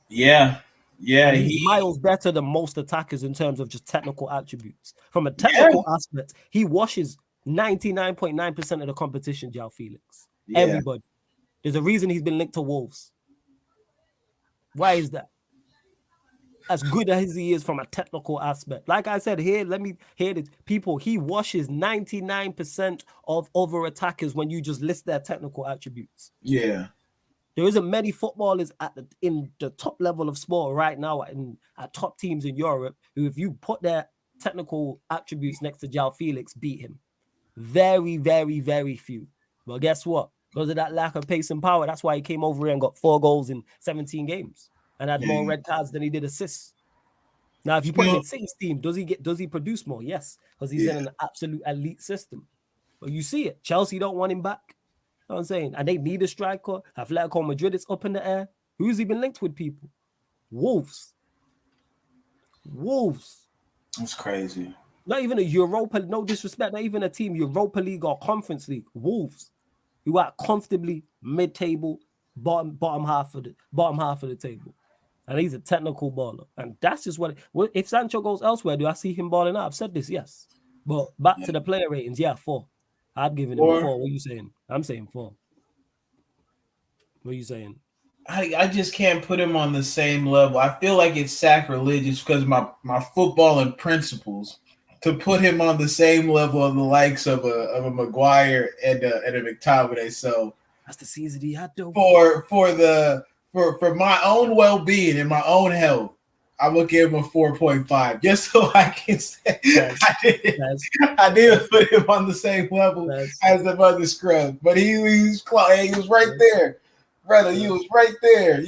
Yeah. He's miles better than most attackers in terms of just technical attributes. From a technical aspect, he washes 99.9% of the competition, João Felix. Yeah. Everybody. There's a reason he's been linked to Wolves. Why is that? As good as he is from a technical aspect. Like I said, let me hear it. People, he washes 99% of other attackers when you just list their technical attributes. Yeah. There isn't many footballers in the top level of sport right now at top teams in Europe who, if you put their technical attributes next to João Felix, beat him. Very, very, very few. But guess what? Because of that lack of pace and power, that's why he came over here and got 4 goals in 17 games. And had more red cards than he did assists. Now, if you put him in City's team, does he produce more? Yes, because he's in an absolute elite system. But you see it. Chelsea don't want him back. You know what I'm saying? And they need a striker. Atletico Madrid is up in the air. Who's he been linked with, people? Wolves. Wolves. That's crazy. Not even a Europa, no disrespect, not even a team, Europa League or Conference League. Wolves. You are comfortably mid-table, bottom half of the table. And he's a technical baller. And that's just what if Sancho goes elsewhere, do I see him balling out? I've said this, yes. But back to the player ratings, 4. I'd give him 4. What are you saying? I'm saying 4. What are you saying? I just can't put him on the same level. I feel like it's sacrilegious because of my footballing principles to put him on the same level of the likes of a Maguire and a McTominay. So that's the season he had though. For my own well-being and my own health, I'm gonna give him a 4.5 just so I can say I didn't put him on the same level as the other scrub. But he was right there. Brother, he was right there.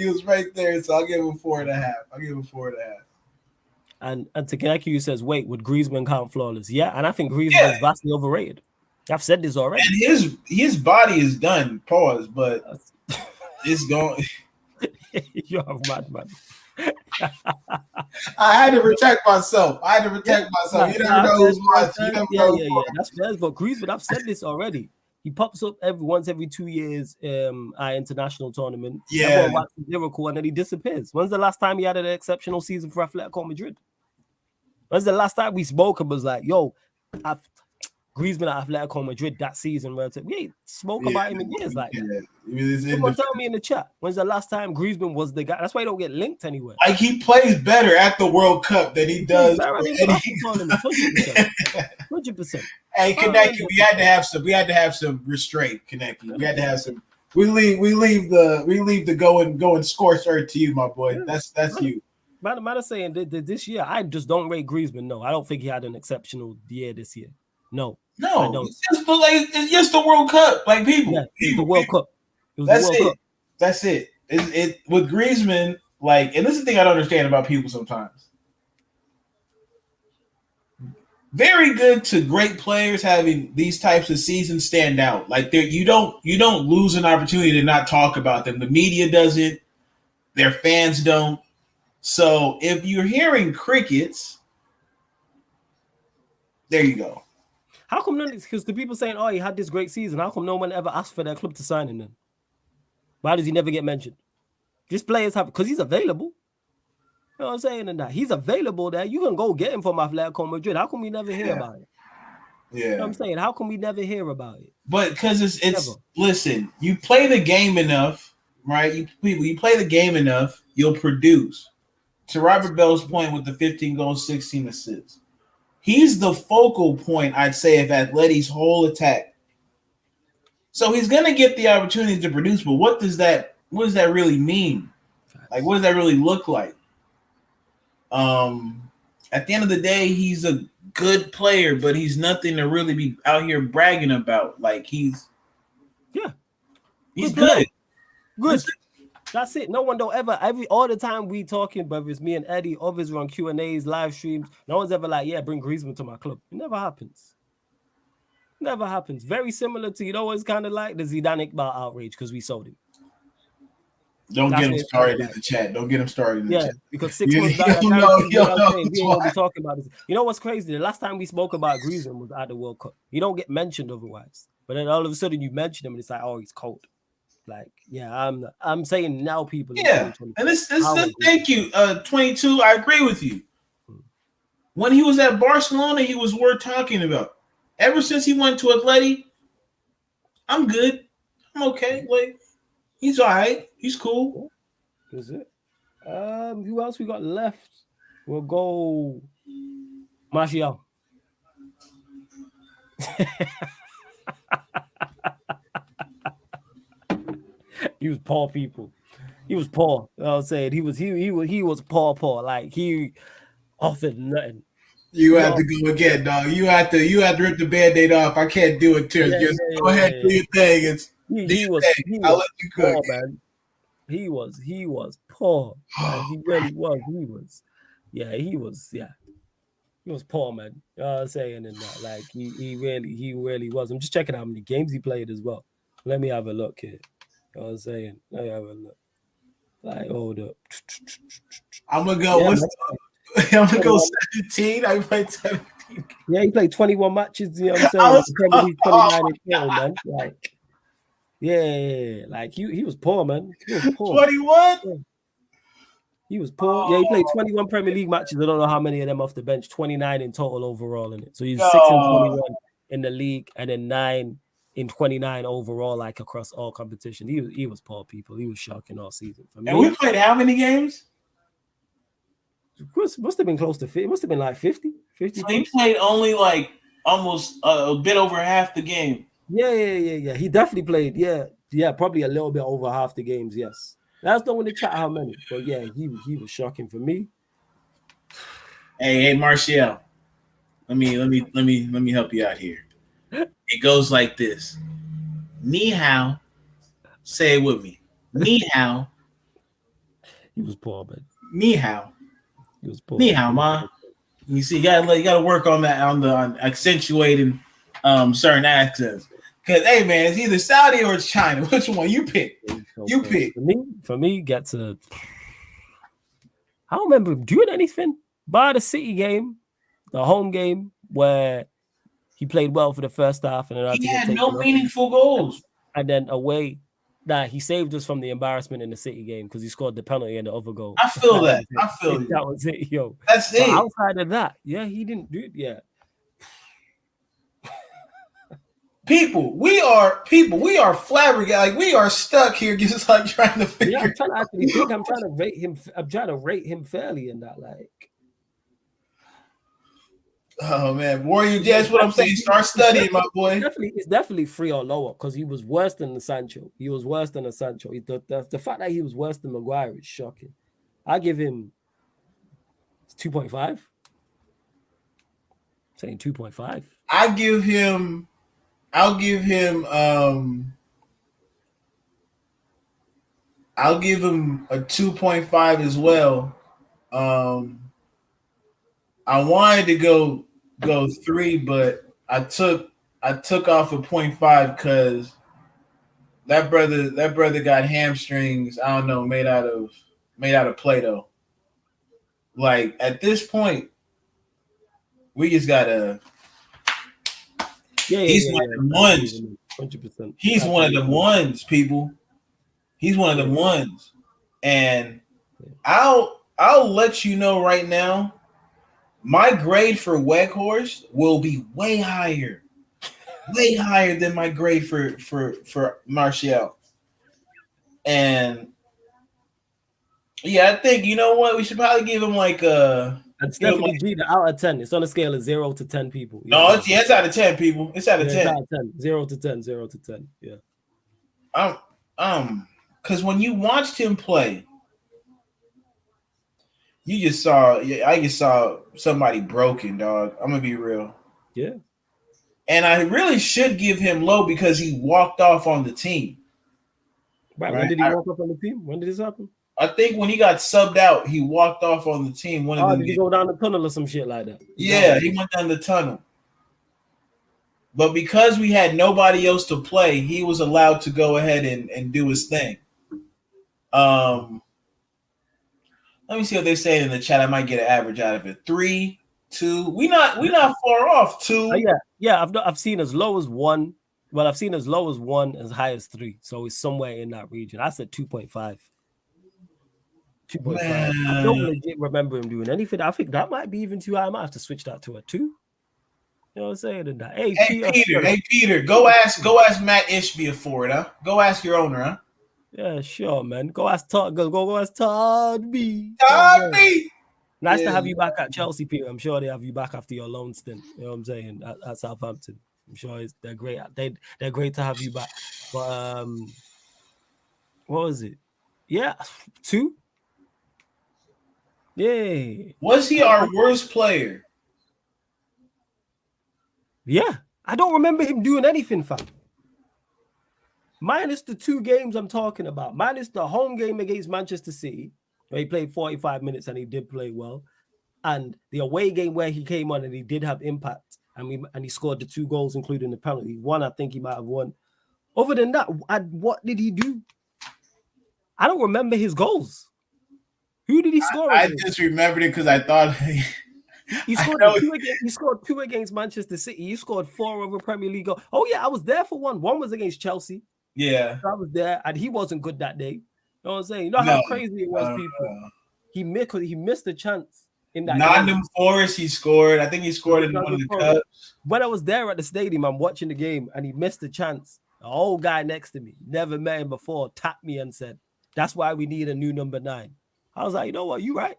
So I'll give him 4.5. And to Kaneki says, wait, would Griezmann count flawless? Yeah, and I think Griezmann is vastly overrated. I've said this already. And his body is done, pause, but it's going. You're a madman. I had to protect myself. You never know who's watching. Yeah. That's fair. But Griezmann, I've said this already. He pops up every 2 years at international tournament. Yeah. Miracle, and then he disappears. When's the last time he had an exceptional season for Atletico Madrid? When's the last time we spoke and was like, yo, Griezmann at Atletico Madrid that season? We ain't spoke about him in years like that. Someone tell me in the chat, when's the last time Griezmann was the guy? That's why he don't get linked anywhere. Like he plays better at the World Cup than he does. 100%. Hey, Kaneki, we had to have some restraint, Kaneki. We had to have some. We leave the going scorched earth to you, my boy. That's you. Matter saying this year, I just don't rate Griezmann. No, I don't think he had an exceptional year this year. No, I don't. It's just the World Cup, like people. The World Cup. That's it. It with Griezmann, like, and this is the thing I don't understand about people sometimes. Very good to great players having these types of seasons stand out. Like you don't lose an opportunity to not talk about them. The media doesn't, their fans don't. So if you're hearing crickets, there you go. How come none? Because the people saying, "Oh, he had this great season." How come no one ever asked for their club to sign him then? Why does he never get mentioned? This players have because he's available. You know what I'm saying? And that he's available there. You can go get him from Atletico Madrid. How come we never hear about it? Yeah. You know what I'm saying? How come we never hear about it? But because it's listen, you play the game enough, right? You play the game enough, you'll produce. To Robert Bell's point with the 15 goals, 16 assists. He's the focal point, I'd say, of Atleti's whole attack. So he's gonna get the opportunity to produce, but what does that really mean? Like, what does that really look like? At the end of the day, he's a good player, but he's nothing to really be out here bragging about. Like he's good. Good. That's it. No one don't ever all the time we talking, whether it's me and Eddie, others on Q&As, live streams. No one's ever like, bring Griezmann to my club. It never happens. Never happens. Very similar to, it's kind of like the Zidane Iqbal outrage because we sold him. Don't get him started in the chat. Don't get him started in the chat. Because 6 months back, we ain't gonna be talking about this. You know what's crazy? The last time we spoke about Griezmann was at the World Cup. You don't get mentioned otherwise. But then all of a sudden you mention him and it's like, oh, he's cold. Like, I'm saying now people. Yeah, and this thank you, 22. I agree with you. When he was at Barcelona, he was worth talking about. Ever since he went to Atleti, I'm good. I'm okay. Like, he's all right. He's cool. Is it? Who else we got left? We'll go Martial. He was poor people. He was poor. I was saying he was poor. Like he offered nothing. You have to go again, dog. You have to rip the Band-Aid off. I can't do it, Terrence. Go ahead, do your thing. He was I'll let you cook. Poor, man. He was poor. He really was. He was poor, man. Saying and that. Like he really was. I'm just checking how many games he played as well. Let me have a look here. You know what I'm saying? Let me have a look. Like, hold up. I'm gonna go. I'm gonna go 17. I played 17. Yeah, he played 21 matches. You know what I'm saying? Premier League 29 in total, man. Like, yeah, like he was poor, man. He was poor. 21. Yeah. He was poor. Yeah, he played 21 Premier League matches. I don't know how many of them off the bench. 29 in total overall in it. So he's 6 in 21 in the league, and then 9 in 29 overall, like across all competition. He was poor, people. He was shocking all season. For me, and we played how many games? Must have been close to 50. It must have been like 50. So he played only like almost a bit over half the game. Yeah. He definitely played. Yeah, probably a little bit over half the games. Yes, that's not when they chat how many. But yeah, he was shocking for me. Hey, Martial, let me help you out here. It goes like this: Ni hao, say it with me. Ni hao. He was poor, man. Ni hao. He was poor. Ni hao, ma. You see, you gotta work on that on accentuating certain accents. Because hey, man, it's either Saudi or it's China. Which one you pick? You pick. For me, get to. I don't remember him doing anything by the City game, the home game where he played well for the first half, and then he had no meaningful goals. And then away, he saved us from the embarrassment in the City game because he scored the penalty and the other goal. I feel that. I feel that. That was it, yo. That's it. Outside of that, yeah, he didn't do it. Yeah. People, we are flabbergasted. Like we are stuck here, just like trying to figure. Yeah, I'm trying to actually think. I'm trying to rate him. I'm trying to rate him fairly in that. Like, oh man, Warrior, that's what I'm saying. Start studying, my boy. It's definitely 3 or lower because he was worse than the Sancho. The fact that he was worse than Maguire is shocking. I give him 2.5. Saying 2.5. I'll give him a 2.5 as well. I wanted to go 3, but I took off a 0.5 because that brother got hamstrings. I don't know, made out of Play-Doh. Like at this point, we just gotta. He's one of the ones. 100%. He's one of the ones, people. He's one of the ones, and I'll let you know right now. My grade for Weghorst will be way higher than my grade for Martial. And yeah, I think you know what we should probably give him like a. It's definitely G out of 10. It's on a scale of 0 to 10 people. No, it's out of 10 people. It's out of 10. It's out of 10. 0 to 10. 0 to 10. Yeah. Because when you watched him play, I just saw somebody broken, dog. I'm gonna be real. Yeah. And I really should give him low because he walked off on the team. Right. When did he walk off on the team? When did this happen? I think when he got subbed out, he walked off on the team. Did he go down the tunnel or some shit like that? Yeah, he went down the tunnel. But because we had nobody else to play, he was allowed to go ahead and do his thing. Let me see what they're saying in the chat. I might get an average out of it. 3, 2. We not far off. 2. Yeah. I've seen as low as 1. Well, I've seen as low as 1, as high as 3. So it's somewhere in that region. I said 2.5. 2.5. I don't legit remember him doing anything. I think that might be even too high. I might have to switch that to a 2. You know what I'm saying? And that. Hey Peter, go ask Matt Ishbia for it, huh? Go ask your owner, huh? Yeah, sure, man. Go ask Todd. Go ask Todd B. Nice to have you back at Chelsea, Peter. I'm sure they have you back after your loan stint. You know what I'm saying? At Southampton. I'm sure they're great. They're great to have you back. But what was it? Yeah, 2. Yeah. Was he our worst player? Yeah. I don't remember him doing anything, fam. Minus the 2 games I'm talking about. Minus the home game against Manchester City, where he played 45 minutes and he did play well. And the away game where he came on and he did have impact. And he scored the 2 goals, including the penalty. 1, I think he might have won. Other than that, what did he do? I don't remember his goals. Who did he score against? I just remembered it because I thought he scored two against Manchester City. He scored 4 over Premier League goals. Oh yeah, I was there for one. One was against Chelsea. Yeah, I was there, and he wasn't good that day. You know what I'm saying? You know how crazy it was, people. He missed the chance in that Nottingham Forest. He scored. I think he scored in one of the cups. When I was there at the stadium, I'm watching the game, and he missed the chance. The old guy next to me, never met him before, tapped me and said, "That's why we need a new number 9." I was like, you know what? You right.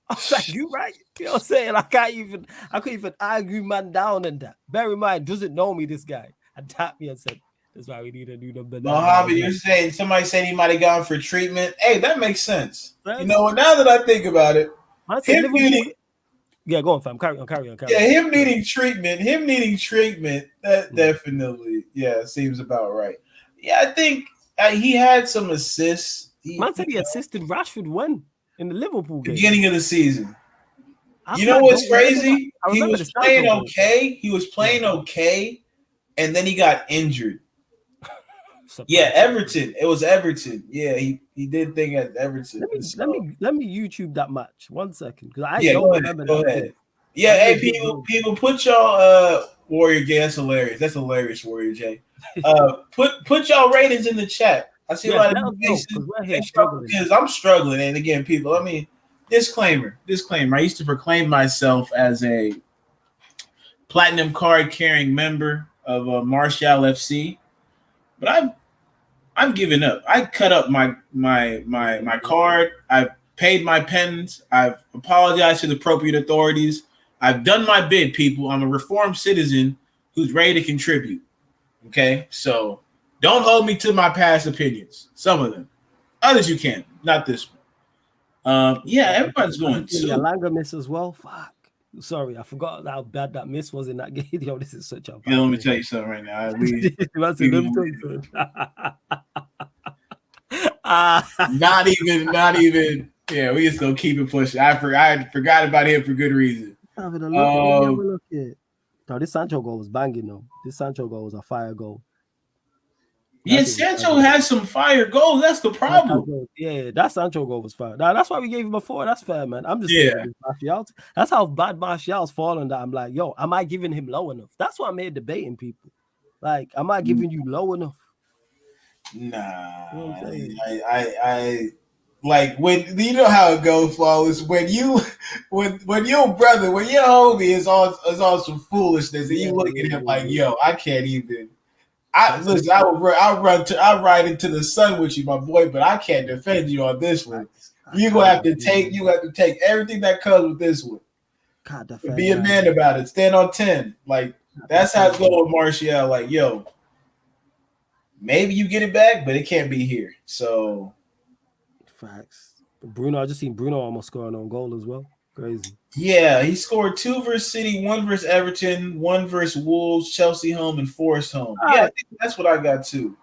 I was like, you right. You know what I'm saying? I couldn't even argue man down and that. Bear in mind, doesn't know me, this guy. And tapped me and said, that's why we need a new number 9. Mohammed, you're saying somebody said he might have gone for treatment. Hey, that makes sense. You know what? Now that I think about it, go on, fam. Carry on. Yeah, him needing treatment, that definitely, seems about right. Yeah, I think he had some assists. Man said he assisted Rashford when in the Liverpool game. Beginning of the season. You know what's crazy? He was playing okay. He was playing okay, and then he got injured. Yeah, Everton. It was Everton. Yeah, he did thing at Everton. Let me YouTube that match 1 second because I don't remember. Go ahead. Yeah, hey people, put y'all Warrior J. That's hilarious, Warrior J. Put y'all ratings in the chat. I see a lot of faces because I'm struggling. And again, people, disclaimer. I used to proclaim myself as a platinum card carrying member of Martial FC, but I've given up. I cut up my card. I've paid my penance. I've apologized to the appropriate authorities. I've done my bid, people. I'm a reformed citizen who's ready to contribute. Okay, so don't hold me to my past opinions. Some of them, others you can. Not this one. Everyone's going to. Langa miss as well. Fuck. Sorry, I forgot how bad that miss was in that game. Yo, this is such a. Let me tell you something right now. Not even. Yeah, we just gonna keep it pushing. I forgot about him for good reason. Have a look at. No, this Sancho goal was banging though. This Sancho goal was a fire goal. Yeah, Sancho has some fire goals. That's the problem. Yeah, that Sancho goal was fire. Now, that's why we gave him a 4. That's fair, man. I'm just saying Martial. That's how bad Martial's fallen. That I'm like, yo, am I giving him low enough? That's why I'm here debating people. Like, am I giving you low enough? Nah, you know I like when you know how it goes, Flawless. When your brother, when your homie is on some foolishness, and you look at him like, yo, I can't even. I ride into the sun with you, my boy, but I can't defend you on this one. You have to take everything that comes with this one. Be a man about it. Stand on 10. Like that's how it's going with Martial. Like, yo, maybe you get it back, but it can't be here. So facts. Bruno, I just seen Bruno almost scoring on goal as well. Crazy. Yeah, he scored 2 versus City, 1 versus Everton, 1 versus Wolves, Chelsea home, and Forest home. I think that's what I got too.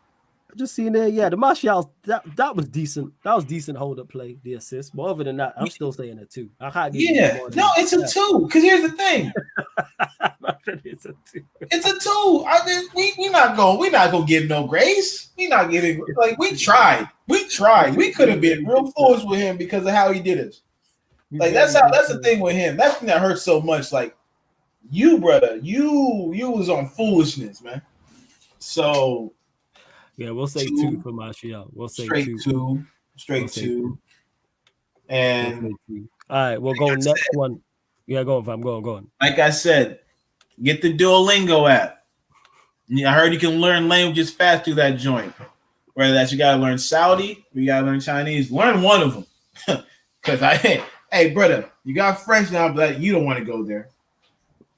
Just seeing there, the Martial, that was decent. That was decent hold-up play, the assist. But other than that, I'm still saying a 2. I can't give you more than it's a 2. Because here's the thing. It's a 2. It's a 2. We're not gonna give no grace. We're not giving we tried. We could have been real foolish with him because of how he did it. Like that's the thing with him. That's the thing that hurts so much. Like you, brother, you was on foolishness, man. So yeah, we'll say 2 for Martial. We'll say straight 2. Straight 2. And all right, we'll go next one. Yeah, go on, fam. Go on. Like I said, get the Duolingo app. I heard you can learn languages fast through that joint. Whether that's you gotta learn Saudi, or you gotta learn Chinese. Learn one of them. Because hey, brother, you got French now, but you don't want to go there.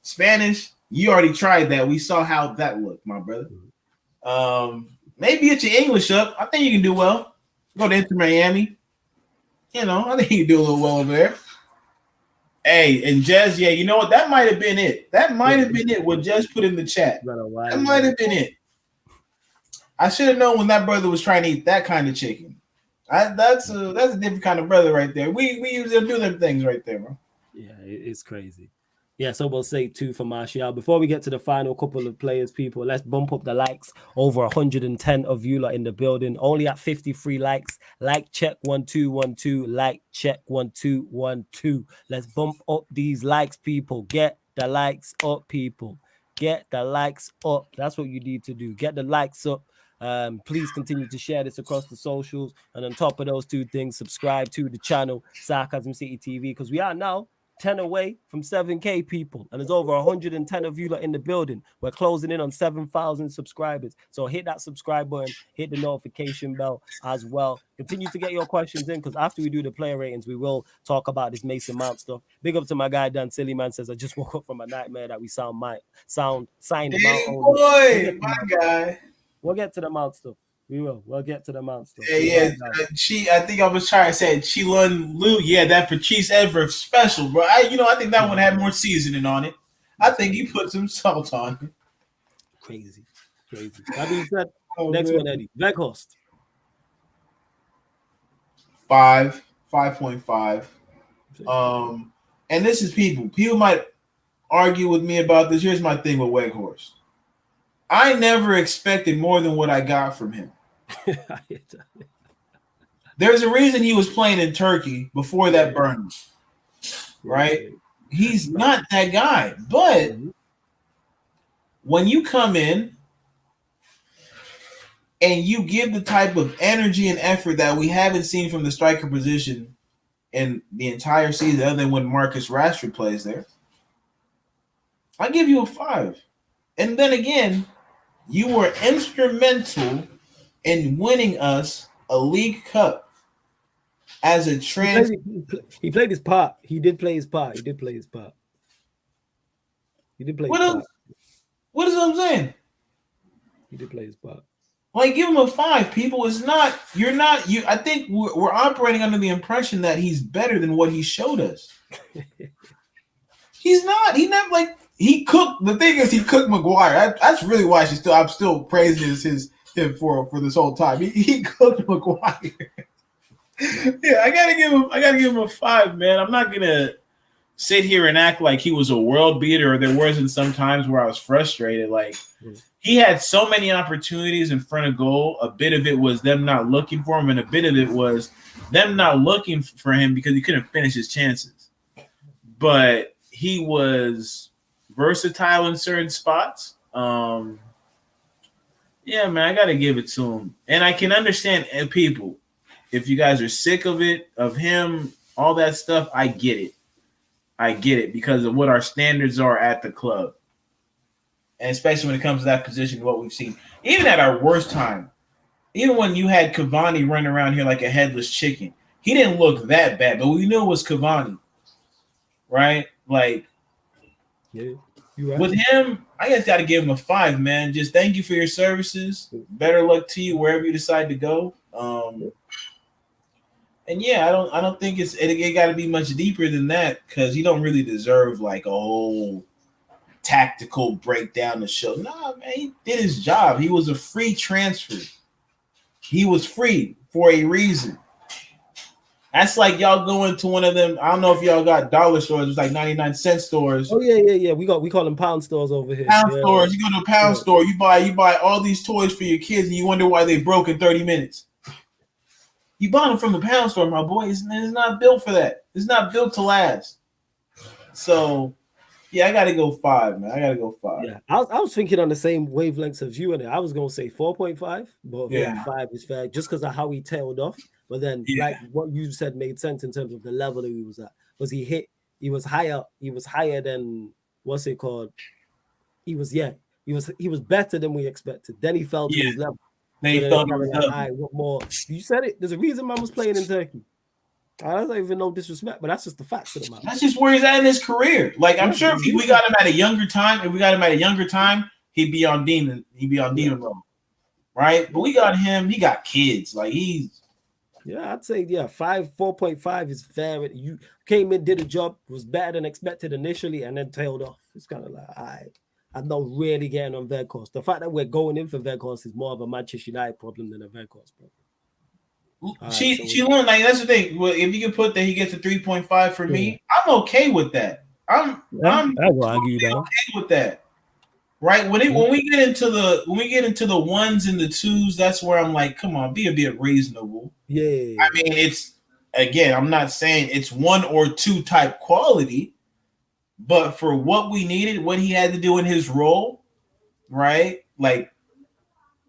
Spanish, you already tried that. We saw how that looked, my brother. Maybe get your English up. I think you can do well. Go to Inter Miami. I think you can do a little well over there. Hey, and Jez, you know what? That might have been it. That might have been it. What Jez put in the chat. That might have been it. I should have known when that brother was trying to eat that kind of chicken. That's a different kind of brother right there. We usually do them things right there, bro. Yeah, it's crazy. Yeah, so we'll say 2 for Martial. Before we get to the final couple of players, people, let's bump up the likes. Over 110 of you lot in the building. Only at 53 likes. Like check 1212. Like check 1212. Let's bump up these likes, people. Get the likes up, people. Get the likes up. That's what you need to do. Get the likes up. Please continue to share this across the socials. And on top of those 2 things, subscribe to the channel, Sarcasm City TV, because we are now 10 away from 7K, people, and there's over 110 of you lot in the building. We're closing in on 7,000 subscribers, so hit that subscribe button, hit the notification bell as well. Continue to get your questions in, because after we do the player ratings, we will talk about this Mason Mount stuff. Big up to my guy Dan Silly Man, says I just woke up from a nightmare that we signed Mount boy, my guy. We'll get to the Mount stuff. We'll get to the Mount stuff. Yeah. I think I was trying to say Chilun Lu. Yeah, that Patrice Evra special, bro. I think that one had more seasoning on it. I think he put some salt on it. Crazy. That being said, next one, Eddie. Weghorst. 5.5. And this is people. People might argue with me about this. Here's my thing with Weghorst. I never expected more than what I got from him. There's a reason he was playing in Turkey before that burned, right? He's not that guy. But when you come in and you give the type of energy and effort that we haven't seen from the striker position in the entire season, other than when Marcus Rashford plays there, I give you a 5. And then again, you were instrumental in winning us a League Cup as a transfer. He played his part. He did play his part. What is what I'm saying? He did play his part. Like, give him a 5. People, it's not. You're not. You. I think we're operating under the impression that he's better than what he showed us. He's not. He never like. He cooked. The thing is, he cooked Maguire. That's really why I'm still praising him for this whole time. He cooked Maguire. Yeah, I gotta give him a 5, man. I'm not gonna sit here and act like he was a world beater, or there wasn't some times where I was frustrated. Like, he had so many opportunities in front of goal. A bit of it was them not looking for him, and a bit of it was them not looking for him because he couldn't finish his chances. But he was versatile in certain spots. Yeah, man, I got to give it to him. And I can understand people. If you guys are sick of it, of him, all that stuff, I get it. Because of what our standards are at the club. And especially when it comes to that position, what we've seen. Even at our worst time, even when you had Cavani running around here like a headless chicken, he didn't look that bad, but we knew it was Cavani. Right? Like, yeah, right. With him, I just got to give him a 5, man. Just thank you for your services. Better luck to you wherever you decide to go. And yeah, I don't think it got to be much deeper than that, because he don't really deserve like a whole tactical breakdown to show. Nah, man, he did his job. He was a free transfer. He was free for a reason. That's like y'all going to one of them. I don't know if y'all got dollar stores. It's like 99-cent stores. Oh yeah. We call them pound stores over here. Pound stores. You go to a pound store. You buy all these toys for your kids, and you wonder why they broke in 30 minutes. You bought them from the pound store, my boy. It's not built for that. It's not built to last. So, yeah, I got to go 5, man. I got to go 5. Yeah, I was thinking on the same wavelengths as you, and I was going to say 4.5, but yeah, 5 is fair just because of how he tailed off. But then, like what you said made sense in terms of the level that he was at. Was he was higher than, what's it called? He was better than we expected. Then he fell to his level. They felt what more? You said it. There's a reason man was playing in Turkey. I don't even know disrespect, but that's just the facts of the matter. That's just where he's at in his career. Like, I'm sure if we got him at a younger time, he'd be on Demon. He'd be on Demon Road, right? But we got him. He got kids. Like, he's. Yeah, I'd say 4.5 is fair. You came in, did a job, was better than expected initially, and then tailed off. It's kind of like, I'm not really getting on Weghorst. The fact that we're going in for Weghorst is more of a Manchester United problem than a Weghorst problem. She learned, like, that's the thing. Well, if you can put that he gets a 3.5 for me, I'm okay with that. I'm argue that. Okay with that. Right? When we get into the ones and the twos, that's where I'm like, come on, be a bit reasonable. Yeah. I mean, it's again, I'm not saying it's 1 or 2 type quality, but for what we needed, what he had to do in his role, right? Like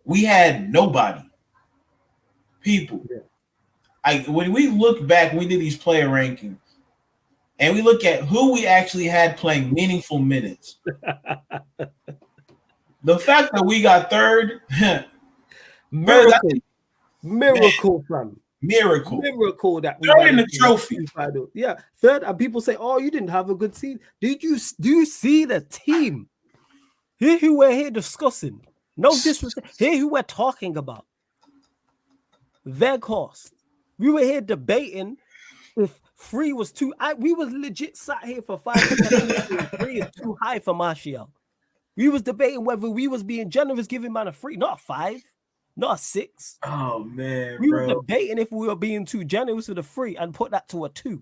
we had nobody. People. Yeah. When we look back, we did these player rankings, and we look at who we actually had playing meaningful minutes. The fact that we got third, miracle, fam. Miracle that we third in the trophy. Yeah, third, and people say, "Oh, you didn't have a good season." Do you see the team? Here who we're here discussing. No disrespect. Here who we're talking about. Weghorst. We were here debating if 3 was too. We was legit sat here for 5 minutes. 3 is too high for Martial. We was debating whether we was being generous, giving man a 3, not a 5, not a 6. Oh man, we were debating if we were being too generous with a 3 and put that to a 2.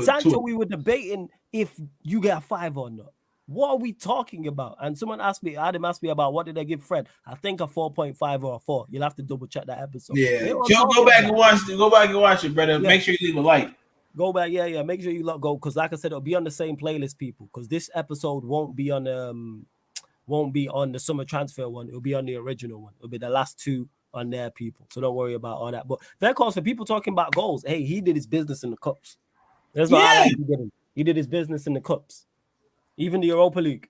Sancho, we were debating if you get a 5 or not. What are we talking about? And someone asked me, Adam asked me about what did they give Fred? I think a 4.5 or a 4. You'll have to double check that episode. Yeah, go back and watch it, brother. Yeah. Make sure you leave a like. Go back, yeah. Make sure you go because, like I said, it'll be on the same playlist, people. Because this episode won't be on the summer transfer one. It'll be on the original one. It'll be the last 2 on there, people. So don't worry about all that. But Weghorst, for people talking about goals, hey, he did his business in the cups. There's no highlight he didn't. He did his business in the cups. Even the Europa League,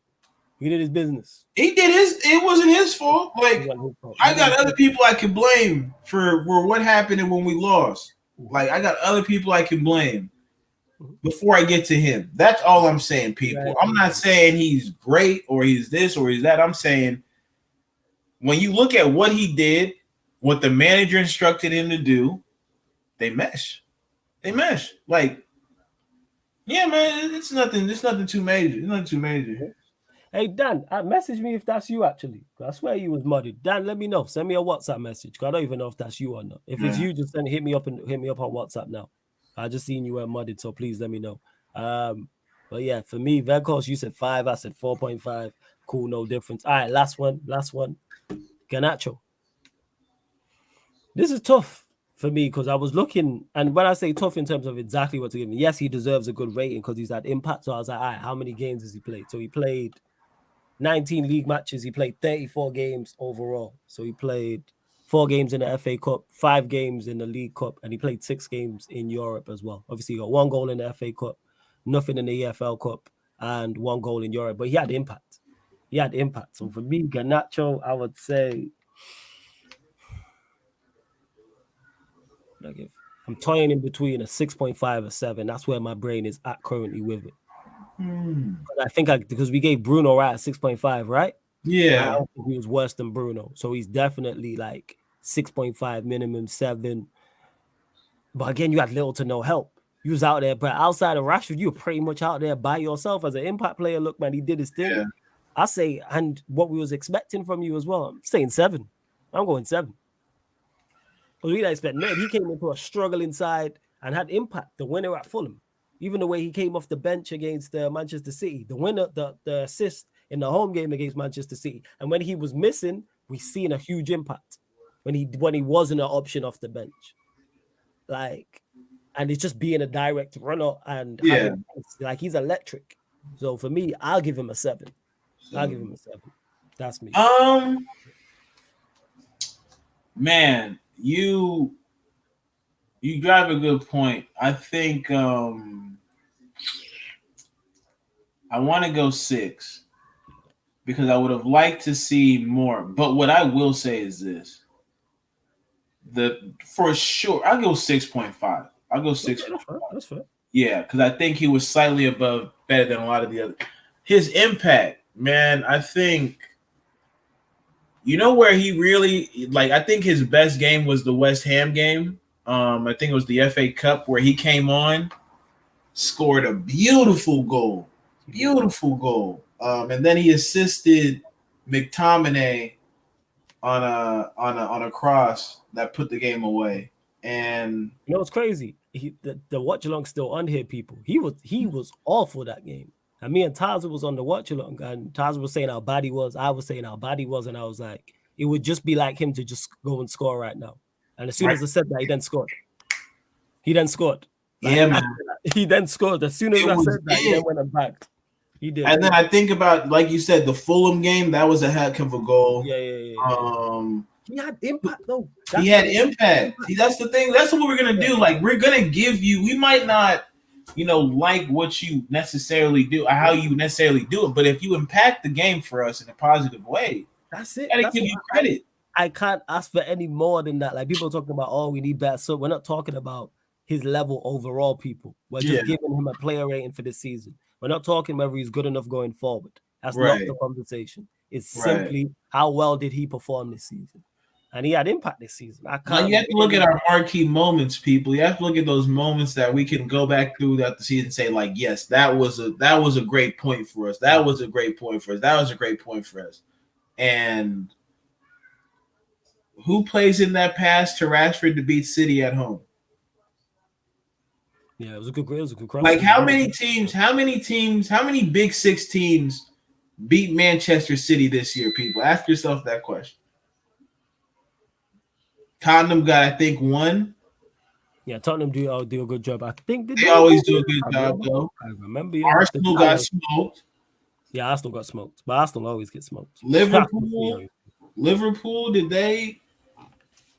he did his business. He did his. It wasn't his fault. Like I got other people I can blame for what happened and when we lost. Like I got other people I can blame before I get to him. That's all I'm saying, people. I'm not saying he's great or he's this or he's that. I'm saying when you look at what he did, what the manager instructed him to do, they mesh. Like. Yeah, man, it's nothing too major. It's nothing too major. Hey, Dan, message me if that's you, actually. I swear you was mudded. Dan, let me know. Send me a WhatsApp message, because I don't even know if that's you or not. If it's you, just hit me up on WhatsApp now. I just seen you were mudded, so please let me know. But yeah, for me, Weghorst, you said 5, I said 4.5. Cool, no difference. All right, last one. Garnacho. This is tough for me, because I was looking, and when I say tough in terms of exactly what to give him, yes, he deserves a good rating because he's had impact. So I was like, all right, how many games has he played? So he played 19 league matches. He played 34 games overall. So he played 4 games in the FA Cup, 5 games in the League Cup, and he played 6 games in Europe as well. Obviously, he got 1 goal in the FA Cup, nothing in the EFL Cup, and 1 goal in Europe. But he had impact. So for me, Garnacho, I would say, I'm toying in between a 6.5 or 7. That's where my brain is at currently with it. I think because we gave Bruno right at 6.5, right? Yeah. I don't think he was worse than Bruno. So he's definitely like 6.5, minimum 7. But again, you had little to no help. You was out there, but outside of Rashford, you were pretty much out there by yourself as an impact player. Look, man, he did his thing. Yeah. I say, and what we was expecting from you as well, I'm saying 7. I'm going 7. Because we didn't expect nothing. He came into a struggling side and had impact. The winner at Fulham, even the way he came off the bench against Manchester City, the winner, the assist in the home game against Manchester City, and when he was missing, we seen a huge impact when he wasn't an option off the bench, like, and it's just being a direct runner and like he's electric. So for me, I'll give him a 7. I'll give him a 7. That's me. Man. You drive a good point. I think I want to go 6 because I would have liked to see more. But what I will say is this: for sure, I'll go 6.5. I'll go 6. That's fair. Yeah, because I think he was slightly better than a lot of the other. His impact, man. I think. You know where he really I think his best game was the West Ham game. I think it was the FA Cup where he came on, scored a beautiful goal. And then he assisted McTominay on a cross that put the game away. And you know what's crazy? The watch along still on here, people. He was awful that game. And me and Taza was on the watch along, and Taza was saying how bad he was. I was saying how bad he was, and I was like, it would just be like him to just go and score right now. And as soon as I said that, he then scored. Like, yeah, man. He then scored. As soon as I said that, he then went and backed. He did. And then I think about, like you said, the Fulham game. That was a heck of a goal. Yeah. He had impact, though. He had impact. See, that's the thing. That's what we're gonna do. Like, we're gonna give you. We might not, like what you necessarily do, or how you necessarily do it. But if you impact the game for us in a positive way, that's it. Gotta give you credit. I can't ask for any more than that. Like, people talking about, we need better. So we're not talking about his level overall, people. We're just giving him a player rating for this season. We're not talking whether he's good enough going forward. That's not the conversation. It's simply how well did he perform this season. And he had impact this season. You have to look at our marquee moments, people. You have to look at those moments that we can go back throughout the season and say, like, yes, that was a great point for us. That was a great point for us. That was a great point for us. And who plays in that pass to Rashford to beat City at home? Yeah, it was a good cross. Like, how many Big Six teams beat Manchester City this year, people? Ask yourself that question. Tottenham got, I think, one. Yeah, Tottenham do a good job. I think they always do a good job, though. I remember. Arsenal got smoked. Yeah, Arsenal got smoked, but Arsenal always get smoked. Liverpool, did they?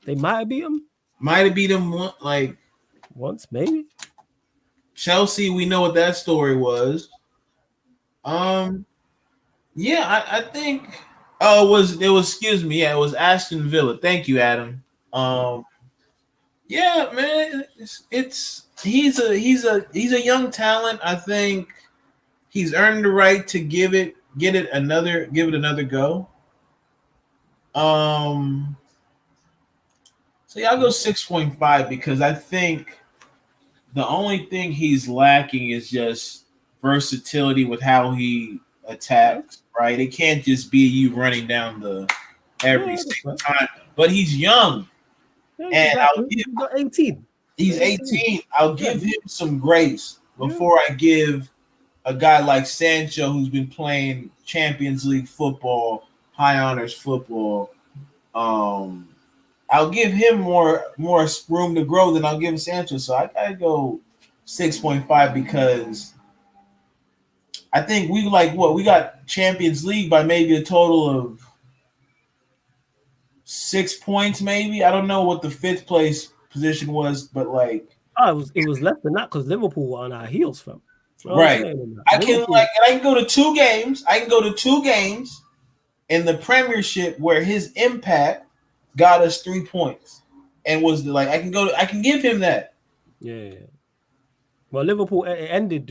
They might have beat them. Might have beat them once, maybe. Chelsea, we know what that story was. I think. Oh, it was. Excuse me. Yeah, it was Aston Villa. Thank you, Adam. Yeah, man. He's a young talent. I think he's earned the right to give it another go. So yeah, I'll go 6.5 because I think the only thing he's lacking is just versatility with how he attacks, right? It can't just be you running down every single time. But he's young. And he's 18. He's 18. I'll give him some grace before I give a guy like Sancho, who's been playing Champions League football, high honors football. I'll give him more room to grow than I'll give Sancho. So I gotta go 6.5 because I think we got Champions League by maybe a total of 6 points, maybe. I don't know what the 5th place position was, but it was less than that because Liverpool were on our heels, fam. Right. I can go to 2 games. I can go to 2 games in the Premiership where his impact got us 3 points, and was I can give him that. Yeah. Well, Liverpool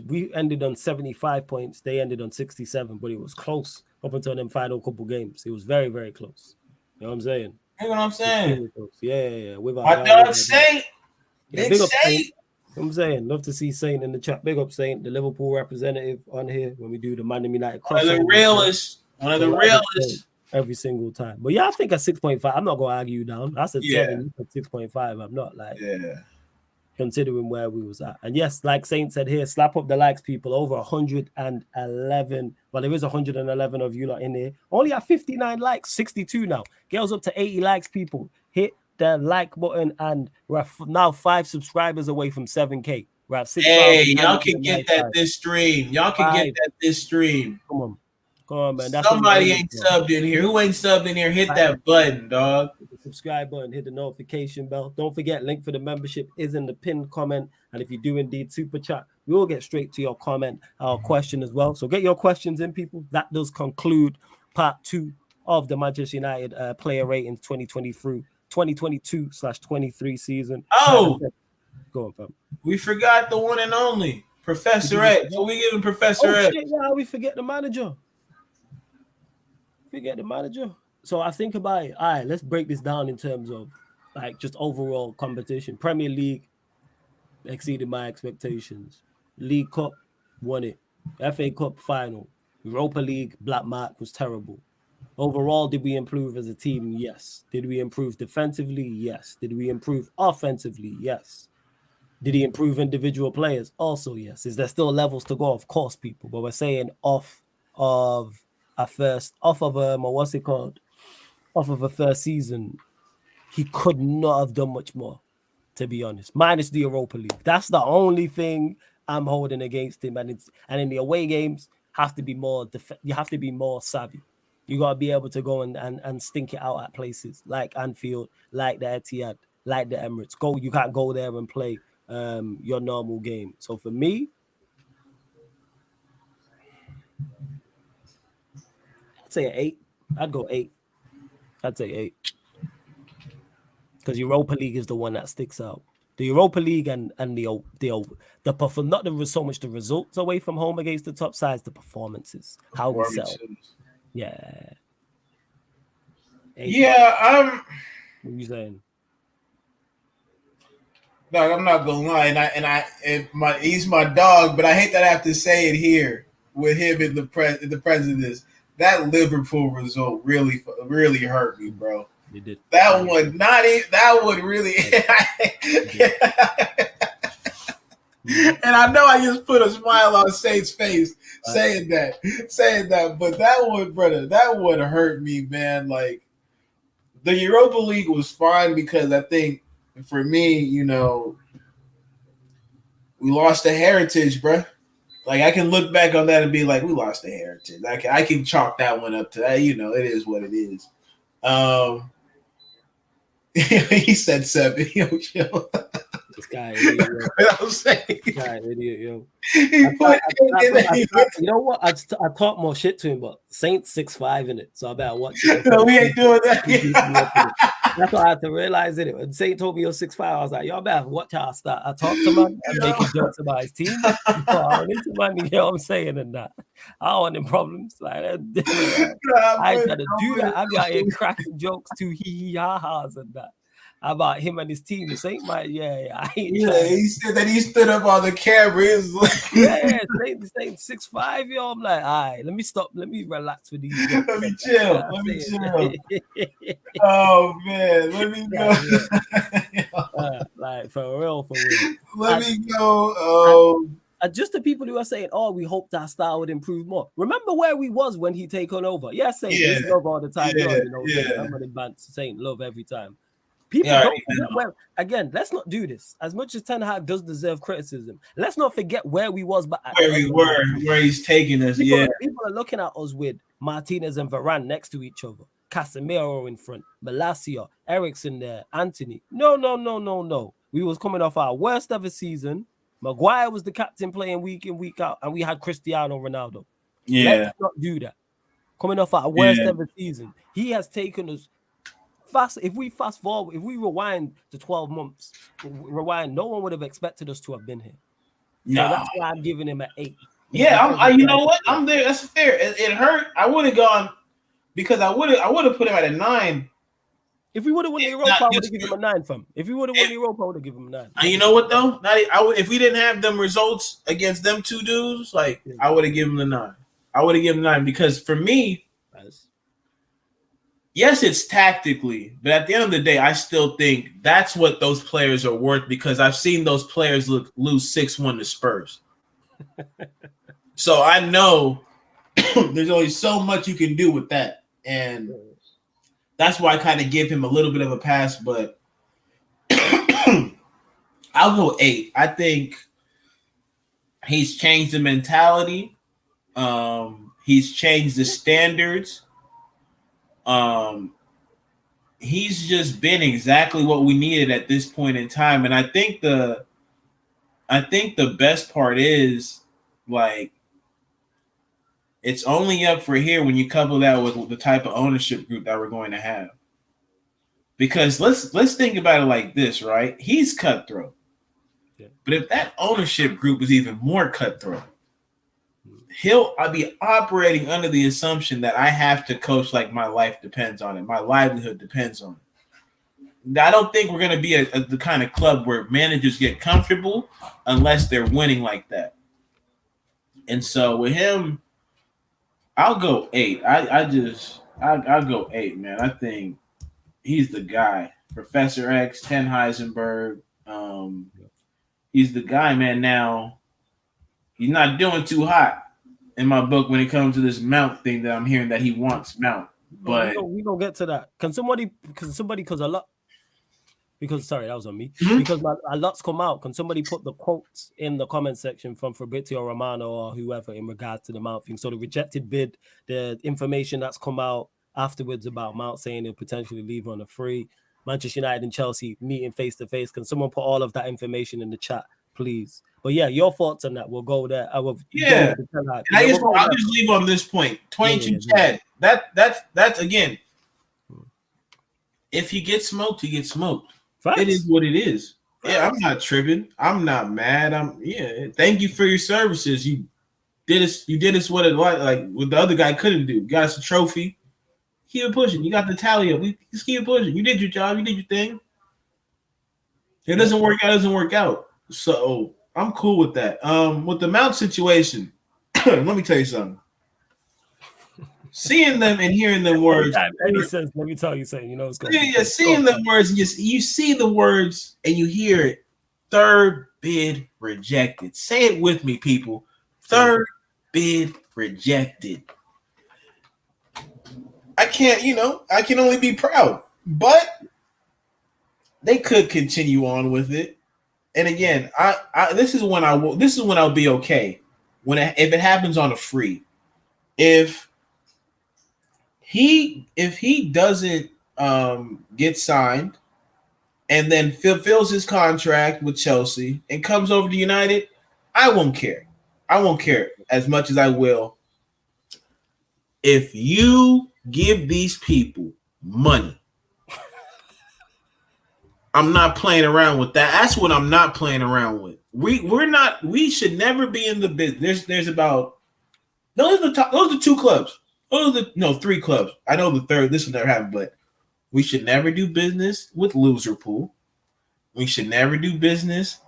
we ended on 75 points. They ended on 67, but it was close up until them final couple games. It was very, very close. You know what I'm saying? You know what I'm saying? Yeah. My dog Saint. Big up Saint. You know what I'm saying? Love to see Saint in the chat. Big up Saint, the Liverpool representative on here when we do the ManDem United crossover. One of the realists. Every single time. But yeah, I think a 6.5. I'm not going to argue you down. I said 7, you said 6.5. I'm not considering where we was at. And yes, like Saint said here, slap up the likes, people. Over 111. Well, there is 111 of you lot in there. Only at 59 likes, 62 now. Girls up to 80 likes, people. Hit the like button, and we're now 5 subscribers away from 7K. We're at 6. Hey, y'all can get that this stream. Come on, man. That's somebody ain't subbed in here. Who ain't subbed in here? Hit that button, dog. Hit the subscribe button, hit the notification bell. Don't forget, link for the membership is in the pinned comment. And if you do indeed super chat, we will get straight to your comment, our question as well. So get your questions in, people. That does conclude part 2 of the Manchester United player ratings 2022/23 season. Oh, go on, fam. We forgot the one and only Professor X. So we giving Professor X. Yeah, we forget the manager. So I think about it. All right, let's break this down in terms of just overall competition. Premier League exceeded my expectations. League Cup, won it. FA Cup final. Europa League, black mark, was terrible. Overall, did we improve as a team? Yes. Did we improve defensively? Yes. Did we improve offensively? Yes. Did he improve individual players? Also, yes. Is there still levels to go? Of course, people. But we're saying off of a what's it called? Off of a first season, he could not have done much more, to be honest. Minus the Europa League. That's the only thing I'm holding against him. And in the away games, have to be more you have to be more savvy. You gotta be able to go and stink it out at places like Anfield, like the Etihad, like the Emirates. You can't go there and play your normal game. So for me, I'd say 8. I'd go 8. I'd say 8. Because Europa League is the one that sticks out. The Europa League and the perform not so much the results away from home against the top sides, the performances, how we sell. Yeah. 8. Yeah, What are you saying? Dog, I'm not gonna lie, he's my dog, but I hate that I have to say it here with him in the president. That Liverpool result really hurt me, bro. It did. That one, that would really. And I know I just put a smile on Saint's face saying that, but that one, brother, that would hurt me, man. Like the Europa League was fine because I think for me, you know, we lost the heritage, bro. Like I can look back on that and be like, we lost the heritage. I can chalk that one up to that. You know, it is what it is. He said 7. Yo, chill. This guy, idiot, yo. What I'm saying. This guy, idiot, yo. You know what? I talk more shit to him, but Saint's 6'5" in it, so I better watch it. No, we ain't doing that. That's what I had to realize in it. When Saint told me you're 6'5", I was like, y'all better watch how I start. I talk to man and making jokes about his team. I need to man, you know what I'm saying, and that. I don't want them problems. Like that. I ain't gonna do that. I'm out here cracking jokes to hee-hee-ha-has and that. About him and his team. Saint might, I ain't he said that he stood up on the camera. He was like, Saint 6'5", yo. I'm like, all right, let me stop. Let me relax with these. Let me chill. Oh man, let me go. Like for real. Let me go. Just the people who are saying, "Oh, we hope that style would improve more." Remember where we was when he taken over? Saint love all the time. I'm gonna ban Saint love every time. People don't forget where, again, let's not do this. As much as Ten Hag does deserve criticism, let's not forget where we was, but where he's taking us. People are looking at us with Martinez and Varane next to each other, Casemiro in front, Malacia, Eriksen there, Antony. No. We was coming off our worst ever season. Maguire was the captain playing week in, week out, and we had Cristiano Ronaldo. Let's not do that. Coming off our worst ever season, he has taken us. If we fast forward, if we rewind to 12 months, no one would have expected us to have been here. No, so that's why I'm giving him an 8. Yeah, you know what? I'm there. That's fair. It hurt. I would have gone because I would have put him at a 9. If we would have won the Europa, I would have given him a 9. If we would have won the Europa, I would have given him a 9. And you know what though? If we didn't have them results against them two dudes, I would have given him the 9. I would have given him 9 because for me. Yes, it's tactically, but at the end of the day, I still think that's what those players are worth because I've seen those players lose 6-1 to Spurs. So I know there's only so much you can do with that. And that's why I kind of give him a little bit of a pass, but I'll go 8. I think he's changed the mentality. He's changed the standards. He's just been exactly what we needed at this point in time. And I think the best part is it's only up for here when you couple that with the type of ownership group that we're going to have. Because let's think about it like this, right? He's cutthroat. Yeah. But if that ownership group is even more cutthroat, I'll be operating under the assumption that I have to coach like my life depends on it. My livelihood depends on it. I don't think we're going to be the kind of club where managers get comfortable unless they're winning like that. And so with him, I'll go 8. I'll go 8, man. I think he's the guy. Professor X, 10 Heisenberg. he's the guy, man. Now he's not doing too hot in my book when it comes to this Mount thing that I'm hearing that he wants Mount. But we don't get to that. Sorry, that was on me. Mm-hmm. Because a lot's come out. Can somebody put the quotes in the comment section from Fabrizio Romano or whoever in regards to the Mount thing? So the rejected bid, the information that's come out afterwards about Mount saying he'll potentially leave on a free. Manchester United and Chelsea meeting face to face. Can someone put all of that information in the chat, please? But yeah, your thoughts on that. We'll go there. I'll just leave on this point. 22 Chad. That's again. If he gets smoked, he gets smoked. Facts. It is what it is. Facts. Yeah, I'm not tripping. I'm not mad. Thank you for your services. You did us what it like what the other guy couldn't do. You got us a trophy. Keep it pushing. You got the tally up. We just keep it pushing. You did your job. You did your thing. It doesn't work out. It doesn't work out. So I'm cool with that. With the Mount situation, let me tell you something. Seeing them and hearing them words. Any sense, let me tell you something. You know what's going on. Yeah, seeing them words, and you see the words and you hear it. Third bid rejected. Say it with me, people. Third bid rejected. I can only be proud. But they could continue on with it. And again, this is when I'll be okay. If it happens on a free. If he doesn't get signed and then fulfills his contract with Chelsea and comes over to United, I won't care. I won't care as much as I will if you give these people money. I'm not playing around with that. That's what I'm not playing around with. We should never be in the business. There's about those are the two clubs. Three clubs. I know the third, this will never happen, but we should never do business with Loserpool. We should never do business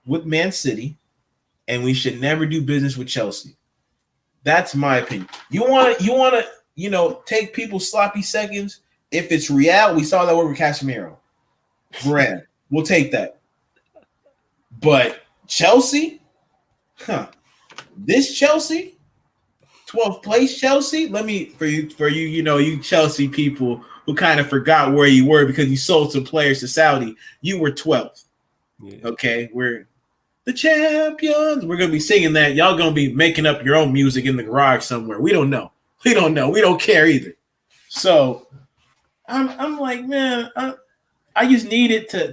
with Man City. And we should never do business with Chelsea. That's my opinion. You want to, take people's sloppy seconds. If it's Real, we saw that word with Casemiro. Grand. We'll take that. But Chelsea? This Chelsea? 12th place Chelsea. For you, you Chelsea people who kind of forgot where you were because you sold some players to Saudi. You were 12th. Yeah. Okay, we're the champions. We're gonna be singing that. Y'all gonna be making up your own music in the garage somewhere. We don't know. We don't care either. So I'm like, man, I just needed to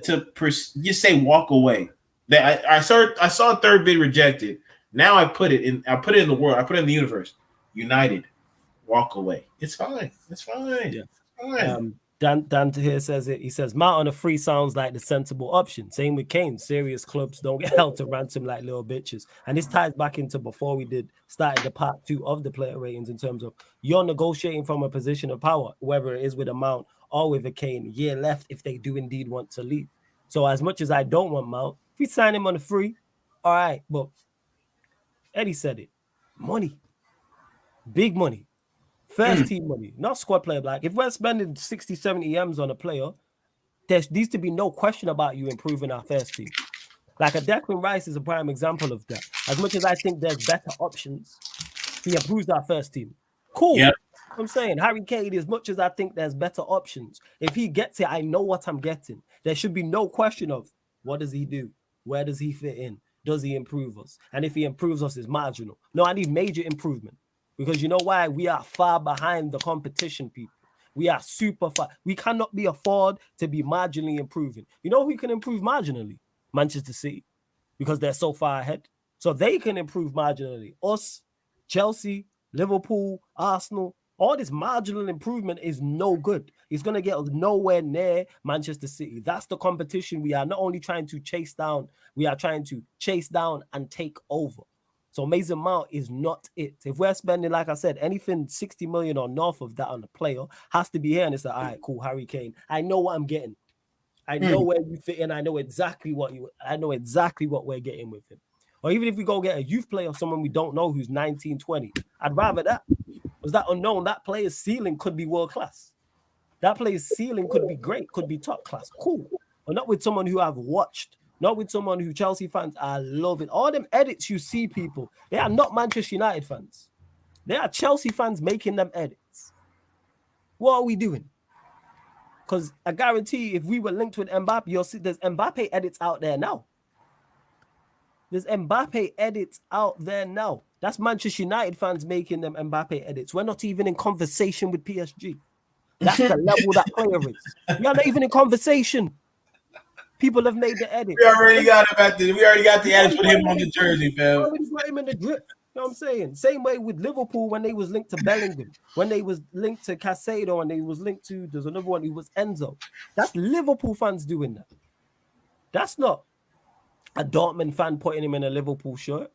just say walk away. That I saw third bid rejected. Now I put it in the world. I put it in the universe. United, walk away. It's fine. It's fine. Yeah. It's fine. Dan here says it. He says Mount on a free sounds like the sensible option. Same with Kane. Serious clubs don't get held to ransom like little bitches. And this ties back into before we started the part 2 of the player ratings in terms of you're negotiating from a position of power, whether it is with a Mount or with a Kane. Year left if they do indeed want to leave. So as much as I don't want Mount, if we sign him on a free, all right. But Eddie said it. Money. Big money. First team money, not squad player black. If we're spending 60, 70 M's on a player, there needs to be no question about you improving our first team. Like a Declan Rice is a prime example of that. As much as I think there's better options, he improves our first team. Cool. Yep. I'm saying Harry Kane, as much as I think there's better options, if he gets it, I know what I'm getting. There should be no question of what does he do? Where does he fit in? Does he improve us? And if he improves us, it's marginal. No, I need major improvement. Because you know why? We are far behind the competition, people. We are super far. We cannot be afford to be marginally improving. You know who can improve marginally? Manchester City. Because they're so far ahead. So they can improve marginally. Us, Chelsea, Liverpool, Arsenal, all this marginal improvement is no good. It's going to get nowhere near Manchester City. That's the competition we are not only trying to chase down, we are trying to chase down and take over. So Mason Mount is not it. If we're spending, like I said, anything 60 million or north of that on the player, has to be here. And it's like, all right, cool, Harry Kane. I know what I'm getting. I know where you fit in. I know exactly what we're getting with him. Or even if we go get a youth player, someone we don't know who's 19, 20, I'd rather that. Was that unknown? That player's ceiling could be world class. That player's ceiling could be great, could be top class. Cool. But not with someone who I've watched not with someone who Chelsea fans are loving. All them edits you see, people, they are not Manchester United fans. They are Chelsea fans making them edits. What are we doing? Because I guarantee if we were linked with Mbappe, you'll see there's Mbappe edits out there now. There's Mbappe edits out there now. That's Manchester United fans making them Mbappe edits. We're not even in conversation with PSG. That's the level that player is. We are not even in conversation. People have made the edit. We already got the edits with him on the jersey, fam. Already got him in the drip. You know what I'm saying? Same way with Liverpool when they was linked to Bellingham, when they was linked to Casado, and they was linked to, there's another one who was Enzo. That's Liverpool fans doing that. That's not a Dortmund fan putting him in a Liverpool shirt.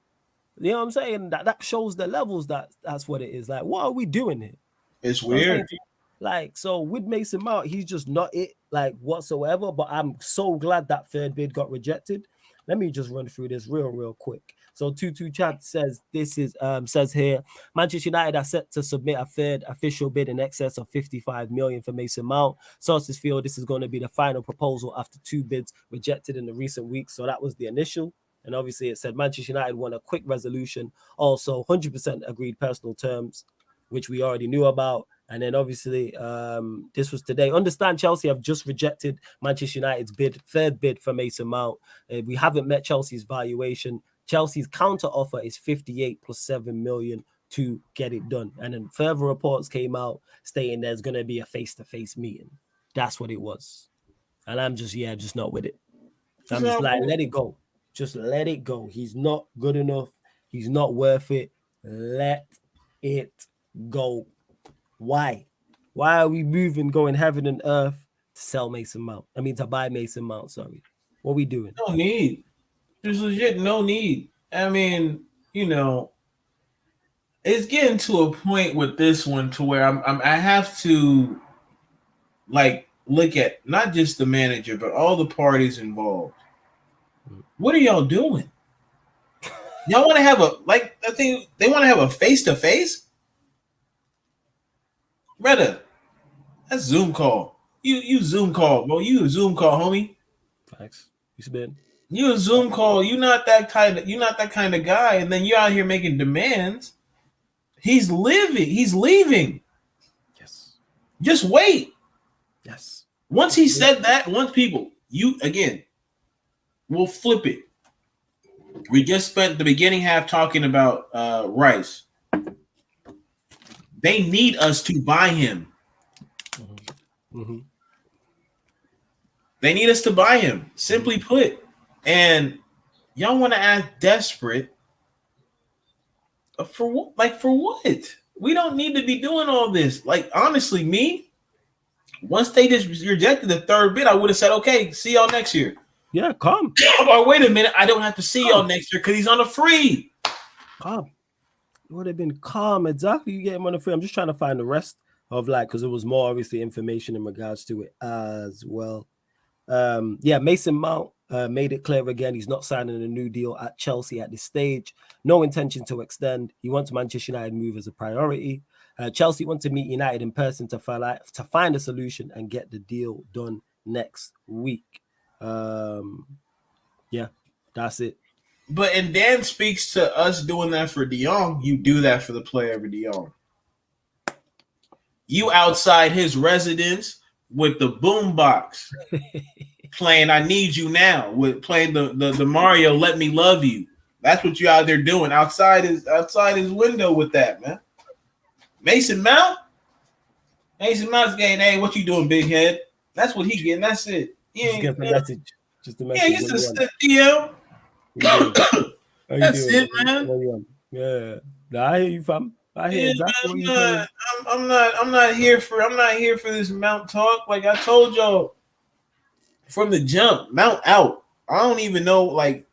You know what I'm saying? That shows the levels. That's what it is. Like, what are we doing here? It's weird. Like, so with Mason Mount, he's just not it, like, whatsoever. But I'm so glad that third bid got rejected. Let me just run through this real quick. So 22 Chat says this is says here, Manchester United are set to submit a third official bid in excess of 55 million for Mason Mount. Sources feel this is going to be the final proposal after 2 bids rejected in the recent weeks. So that was the initial. And obviously it said Manchester United want a quick resolution. Also 100% agreed personal terms, which we already knew about. And then obviously this was today. Understand Chelsea have just rejected Manchester United's third bid for Mason Mount. We haven't met Chelsea's valuation. Chelsea's counter offer is 58 plus 7 million to get it done. And then further reports came out stating there's going to be a face-to-face meeting. That's what it was. And I'm just not with it. I'm just like, let it go. Just let it go. He's not good enough. He's not worth it. Let it go. Why? Why are we moving, going heaven and earth to sell Mason Mount? I mean, to buy Mason Mount, sorry. What are we doing? No need. There's legit no need. I mean, you know, it's getting to a point with this one to where I have to, like, look at not just the manager, but all the parties involved. What are y'all doing? Y'all want to have they want to have a face-to-face? Brother, that's Zoom call. You Zoom call, bro. You a Zoom call, homie. Thanks. You been. You a Zoom call. You're not that kind of guy. And then you're out here making demands. He's leaving. Yes. Just wait. Yes. Once he said that, we'll flip it. We just spent the beginning half talking about Rice. They need us to buy him. Mm-hmm. They need us to buy him, simply put. And y'all want to act desperate for what? Like, for what? We don't need to be doing all this. Like, honestly, once they just rejected the third bid, I would have said, okay, see y'all next year. Yeah, come. Oh, wait a minute. I don't have to see y'all next year because he's on a free. Come. It would have been calm. Exactly. You get him on a free. I'm just trying to find the rest of, like, because there was more obviously information in regards to it as well. Mason Mount made it clear again he's not signing a new deal at Chelsea at this stage. No intention to extend. He wants Manchester United move as a priority. Chelsea want to meet United in person to find a solution and get the deal done next week. That's it. And Dan speaks to us doing that for De Jong. You do that for the player of De Jong. You outside his residence with the boombox playing I Need You Now, with playing the Mario Let Me Love You. That's what you out there doing outside his window with that, man. Mason Mount's getting, hey, what you doing, big head? That's what he getting. That's it. Just get the message. Just the message. Yeah, he's just a DM. That's it, man. Yeah. Nah, I hear you, fam. I hear exactly what you're saying. I'm not here for this Mount talk. Like I told y'all from the jump, Mount out. I don't even know, like,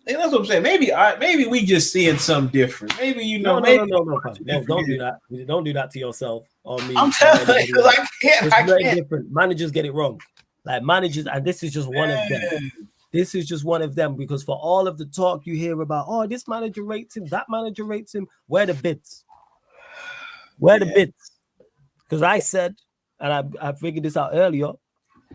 and that's what I'm saying. Maybe we just seeing something different. Maybe no, don't do that. Don't do that to yourself or me. I'm telling you, because I can't. Different. Managers get it wrong. Like managers, and this is just one of them. This is just one of them, because for all of the talk you hear about, oh, this manager rates him, that manager rates him, where the bids? Where the bids? Because I said, and I figured this out earlier,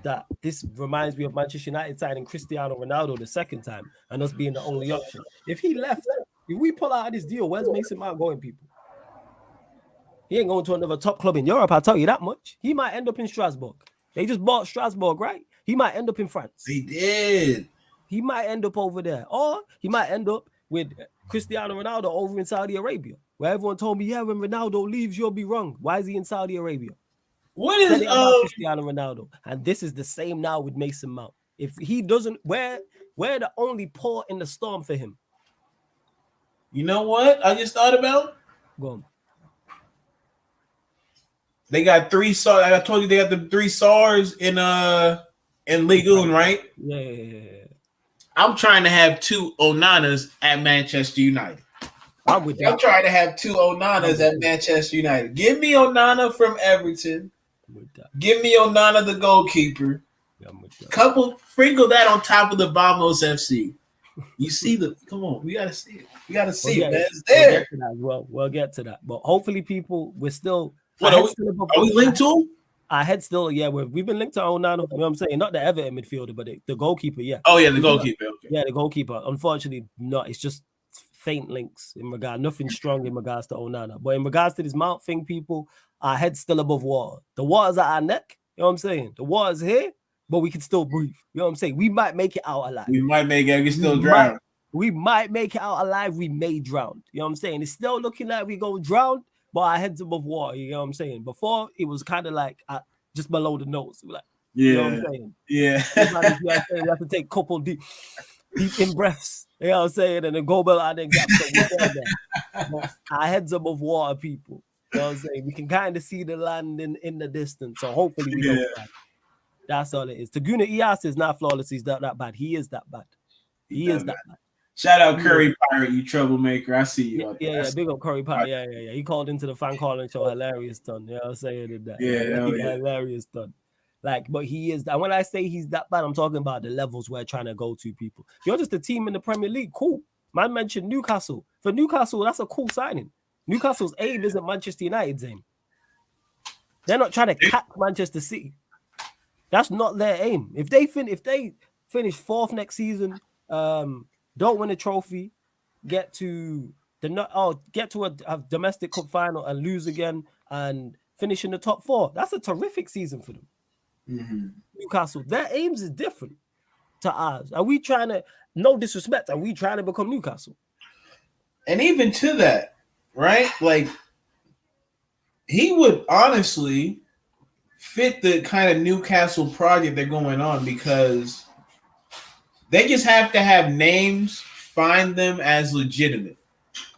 that this reminds me of Manchester United signing Cristiano Ronaldo the second time and us being the only option. If he left, if we pull out of this deal, where's Mason Mount going, people? He ain't going to another top club in Europe, I'll tell you that much. He might end up in Strasbourg. They just bought Strasbourg, right? He might end up in France. He did. He might end up over there. Or he might end up with Cristiano Ronaldo over in Saudi Arabia, where everyone told me, yeah, when Ronaldo leaves, you'll be wrong. Why is he in Saudi Arabia? What is Cristiano Ronaldo? And this is the same now with Mason Mount. If he doesn't, we're the only port in the storm for him. You know what I just thought about? Go on. They got 3 SARs. I told you they got the 3 SARs in Ligue 1, right? Yeah. I'm trying to have 2 Onanas at Manchester United. I'm trying to have 2 Onanas at Manchester United. Give me Onana from Everton. Give me Onana, the goalkeeper. Sprinkle that on top of the Vamos FC. You see come on, we gotta see it. We gotta see it, man. It's there. We'll get to that. But hopefully, people, we're still. Are we linked to him? Our head still, we've been linked to Onana. You know what I'm saying? Not the Everton midfielder, but the goalkeeper, yeah. Oh, yeah, the goalkeeper. Okay. Yeah, the goalkeeper. Unfortunately, not. It's just faint links in regard, nothing strong in regards to Onana. But in regards to this Mount thing, people, our head's still above water. The water's at our neck. You know what I'm saying? The water's here, but we can still breathe. You know what I'm saying? We might make it out alive. We can still drown. We might make it out alive. We may drown. You know what I'm saying? It's still looking like we go drown, but our head's above water. You know what I'm saying? Before, it was kind of like just below the nose. Like, yeah. You know what I'm saying? Yeah. You have to take a couple deep in breaths. You know what I'm saying? And then go back and then gap. So our heads above water, people. You know what I'm saying? We can kind of see the land in the distance. So hopefully we don't die. That's all it is. Taguna Iyas is not flawless. He's not that bad. He is that bad. He is that bad. Shout out Curry Pirate, you troublemaker. I see you. Yeah, big up Curry Pirate. Yeah. He called into the fan calling show. Hilarious done. You know what I'm saying? That. Hilarious done. Like, but he is that. When I say he's that bad, I'm talking about the levels we're trying to go to, people. You're just a team in the Premier League. Cool. Man mentioned Newcastle. For Newcastle, that's a cool signing. Newcastle's aim isn't Manchester United's aim. They're not trying to catch Manchester City. That's not their aim. If they finish 4th next season, don't win a trophy, get to a domestic cup final and lose again and finish in the top 4. That's a terrific season for them. Mm-hmm. Newcastle, their aims is different to ours. Are we trying to, no disrespect, are we trying to become Newcastle? And even to that, right? Like, he would honestly fit the kind of Newcastle project they're going on because they just have to have names, find them as legitimate,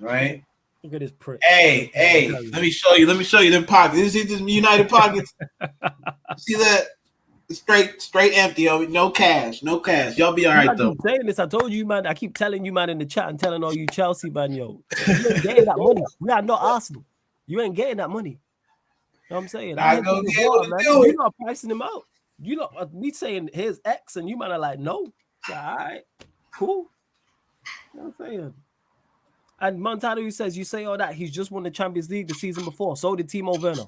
right? Look at this prick. Hey, let me show you them pockets. This is United pockets. See that? Straight empty. No cash. Y'all be all right, though. Saying this, I told you, man. I keep telling you, man, in the chat and telling all you Chelsea, man, yo. You ain't getting that money. We are not Arsenal. You ain't getting that money. You know what I'm saying? You're not pricing him out. You know, me saying here's X and you might are like, no. All right, cool. You know what I'm saying? And Montano, who says, you say all that, he's just won the Champions League the season before. So did Timo Werner.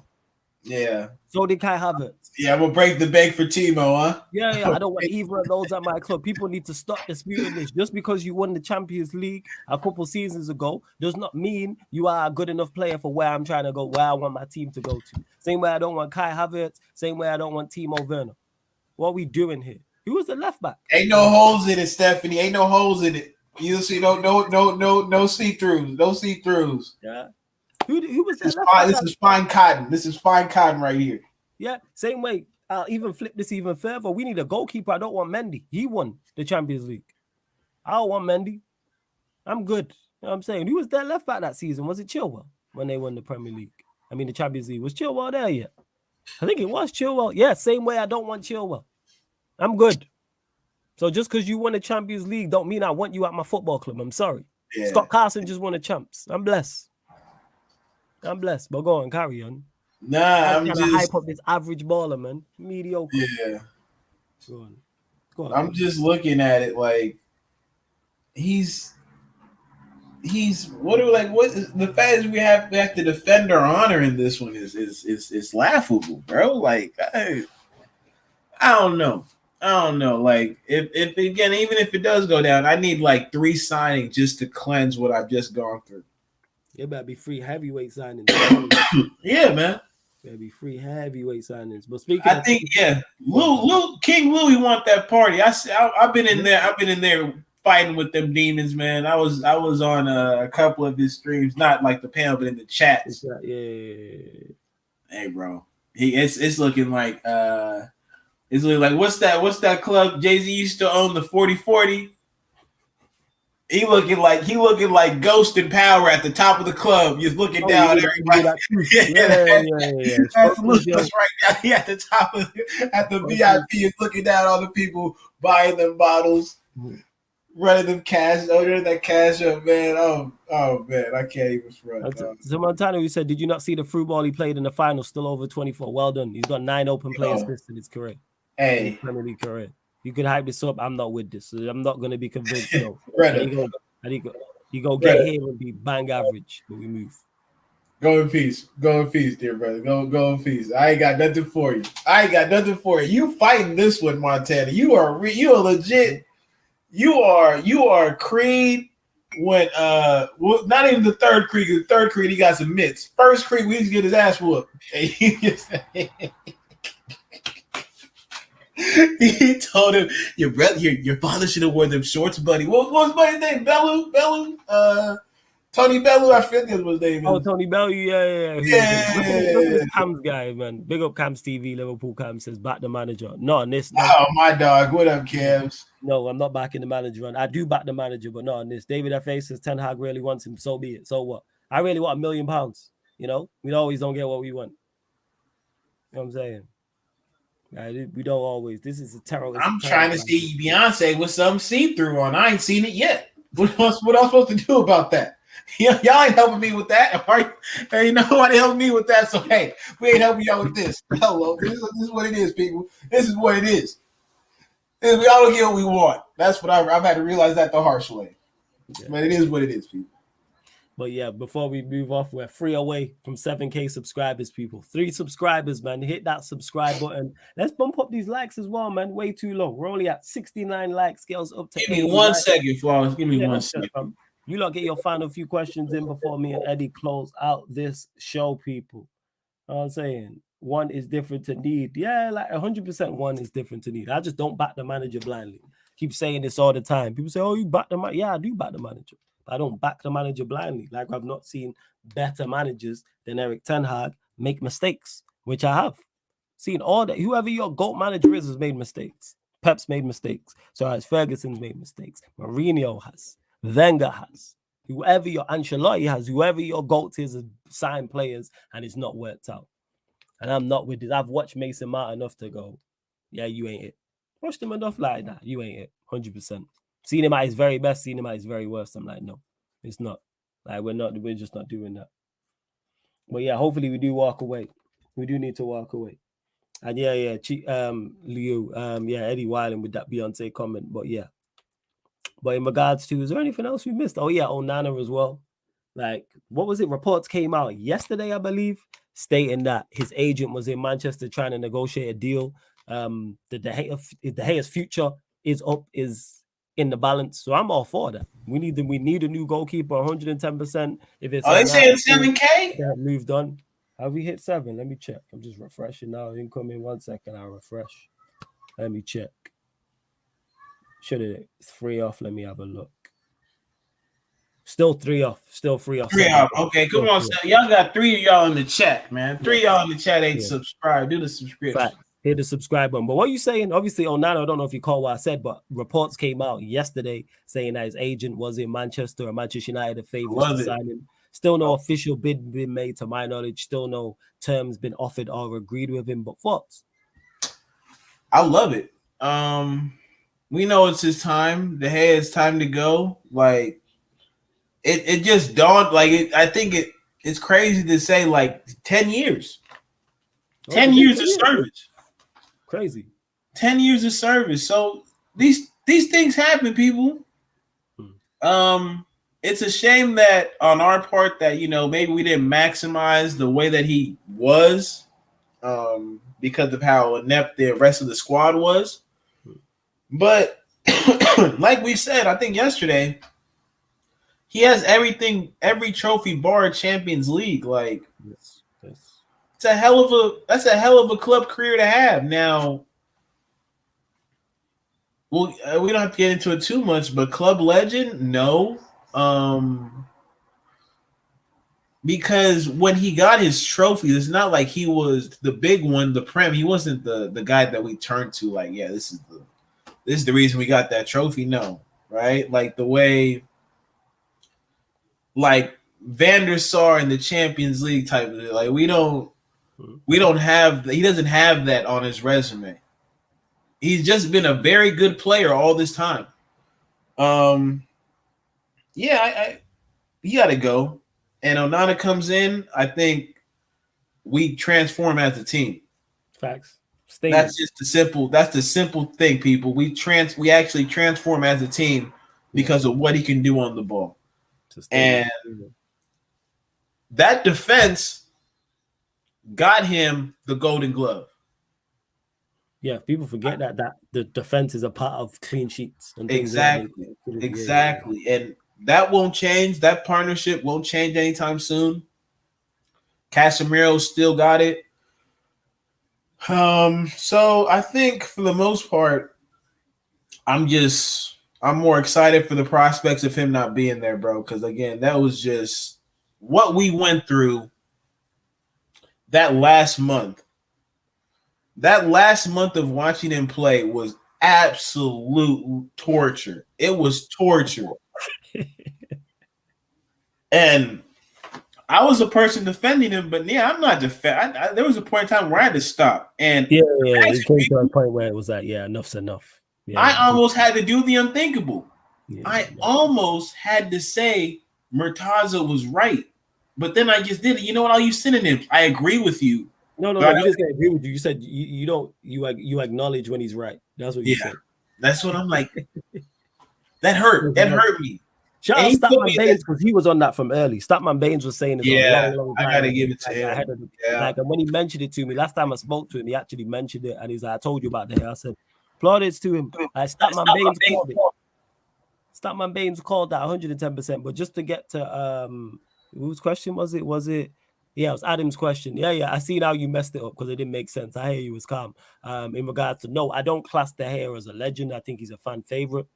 Yeah. So did Kai Havertz. Yeah, we'll break the bank for Timo, huh? Yeah. I don't want either of those at my club. People need to stop disputing this. Just because you won the Champions League a couple seasons ago does not mean you are a good enough player for where I'm trying to go, where I want my team to go to. Same way I don't want Kai Havertz. Same way I don't want Timo Werner. What are we doing here? Who was the left back? Ain't no holes in it, Stephanie. Ain't no holes in it. You see, no see-throughs. No see-throughs. Yeah. Who was that? This is fine cotton. This is fine cotton right here. Yeah, same way. I'll even flip this even further. We need a goalkeeper. I don't want Mendy. He won the Champions League. I don't want Mendy. I'm good. You know what I'm saying? Who was their left back that season? Was it Chilwell when they won the Premier League? I mean, the Champions League. Was Chilwell there yet? I think it was Chilwell. Yeah, same way I don't want Chilwell. I'm good. So just because you won the Champions League don't mean I want you at my football club. I'm sorry. Yeah. Scott Carson just won the champs. I'm blessed. But go on, carry on. Nah, I'm trying to hype up this average baller, man. Mediocre. Yeah. Go on. I'm just looking at it like he's what the fact is we have to defend our honor in this one is laughable, bro. Like I don't know. Like if again, even if it does go down, I need like 3 signings just to cleanse what I've just gone through. It better be free heavyweight signings. Yeah, man. Better be free heavyweight signings. But speaking, I think King Louis want that party. I've been in there. I've been in there fighting with them demons, man. I was on a couple of his streams, not like the panel, but in the chats. Yeah. Hey, bro. It's looking like what's that club Jay-Z used to own, the 4040? He looking like Ghost in Power at the top of the club. Just looking down at everybody. Yeah. That's Lucas right now. He at the top at the VIP is looking down all the people buying them bottles, running them cash, ordering that cash up, man. Oh man, I can't even front. So Montana, you said, did you not see the through ball he played in the final? Still over 24. Well done. He's got 9 open play assists in his career. Hey, Premier League career. You could hype this up. I'm not with this. I'm not going to be convinced. So you go get here and be bang average, but we move. Go in peace, dear brother. Go in peace. I ain't got nothing for you. You fighting this one, Montana. You are legit. You are Creed when not even the third Creed. The third Creed he got some mitts. First Creed we used to get his ass whooped. He told him, your father should have worn them shorts, buddy. What was my name? Bellew? Tony Bellew, I think that was his name. Oh, Tony Bellew, yeah. Look at this Cam's guy, man. Big up Cam's TV, Liverpool Cam says, back the manager. Not on this. Oh, my dog. What up, Cams? No, I'm not backing the manager on. I do back the manager, but not on this. David F.A. says Ten Hag really wants him, so be it. So what? I really want £1 million. You know, we always don't get what we want. You know what I'm saying? We don't always. This is a terrible. I'm trying to see Beyonce with some see-through on. I ain't seen it yet. What I'm supposed to do about that? Y'all ain't helping me with that. Right? Ain't nobody helping me with that. So hey, we ain't helping y'all with this. Hello, this is what it is, people. This is what it is. We all don't get what we want. That's what I've had to realize that the harsh way. Yeah. But it is what it is, people. But yeah, before we move off, we're 3 away from 7K subscribers, people. 3 subscribers, man. Hit that subscribe button. Let's bump up these likes as well, man. Way too low. We're only at 69 likes. Scales up to 80. Give me 1 second, Flawless. Give me 1 second. You lot get your final few questions in before me and Eddie close out this show, people. You know what I'm saying? One is different to need. Yeah, like 100% one is different to need. I just don't back the manager blindly. Keep saying this all the time. People say, oh, you back the manager. Yeah, I do back the manager. I don't back the manager blindly. Like I've not seen better managers than Erik ten Hag make mistakes, which I have seen. All that whoever your GOAT manager is has made mistakes. Pep's made mistakes. So has Ferguson's made mistakes. Mourinho has. Wenger has. Whoever your Ancelotti has. Whoever your GOAT is has signed players and it's not worked out. And I'm not with this. I've watched Mason Mount enough to go, yeah, you ain't it. Watched him enough like that. You ain't it. 100%. Seen him at his very best, seen him at his very worst. I'm like, no, it's not. Like, we're just not doing that. But yeah, hopefully we do walk away. We do need to walk away. And yeah, Leo, Eddie Wyland with that Beyonce comment. But yeah. But in regards to, is there anything else we missed? Oh yeah, Onana as well. Like, what was it? Reports came out yesterday, I believe, stating that his agent was in Manchester trying to negotiate a deal. The De Gea's future is in the balance, so I'm all for that. We need a new goalkeeper, 110%. If it's they saying 7K? Moved on. Have we hit 7? Let me check. I'm just refreshing now. Incoming 1 second. I'll refresh. Let me check. Should it 3 off? Let me have a look. Still 3 off. Still 3 off. 3 off. Okay, come on, son. Y'all got 3 of y'all in the chat, man. 3 of y'all in the chat ain't subscribed. Do the subscription. Fact. Hit the subscribe button. But what are you saying? Obviously, Onana, I don't know if you caught what I said, but reports came out yesterday saying that his agent was in Manchester or Manchester United favors to sign him. Still no official bid been made to my knowledge. Still no terms been offered or agreed with him. But thoughts? I love it. We know it's his time. De Gea, it's time to go. Like it just dawned. Like I think it's crazy to say like 10 years. 10 years of service. Crazy. 10 years of service. So these things happen, people. It's a shame that on our part that, maybe we didn't maximize the way that he was because of how inept the rest of the squad was. But like we said, I think yesterday, he has everything, every trophy bar Champions League. Like, yes. that's a hell of a club career to have. Now, well, we don't have to get into it too much, but club legend, no. Because when he got his trophy, it's not like he was the big one, the Prem. He wasn't the guy that we turned to. Like, yeah, this is the reason we got that trophy. No, right? Like the way, like Van der Sar in the Champions League type of thing. Like we don't have. He doesn't have that on his resume. He's just been a very good player all this time. Yeah, he got to go. And Onana comes in, I think we transform as a team. Facts. That's just the simple thing, people. We actually transform as a team because of what he can do on the ball. And that defense got him the Golden Glove. Yeah, people forget that the defense is a part of clean sheets and things. Exactly. And that won't change. That partnership won't change anytime soon. Casemiro still got it. So I think for the most part, I'm more excited for the prospects of him not being there, bro. Because again, that was just what we went through that last month. That last month of watching him play was absolute torture. It was torture. And I was a person defending him, but yeah, I'm not defending. There was a point in time where I had to stop. And it came to a point where it was like, yeah, enough's enough. Yeah, I almost had to do the unthinkable. I almost had to say Murtaza was right, but then I just did it. You know what? I'll use synonyms. I agree with you. No. You just didn't agree with you. You said you acknowledge when he's right. That's what you said. That's what I'm like. That hurt. That hurt me. Shout out Statman Baines because he was on that from early. Statman Baines was saying this a long time. I gotta give it to him. Like, and when he mentioned it to me last time I spoke to him, he actually mentioned it, and he's like, "I told you about the hair." I said, "Plaudits to him." Statman Baines called it. Statman Baines called that 110%. But just to get to whose question was it? Was it? Yeah, it was Adam's question. Yeah. I see how you messed it up because it didn't make sense. I hear you was calm. In regards to no, I don't class the hair as a legend. I think he's a fan favorite.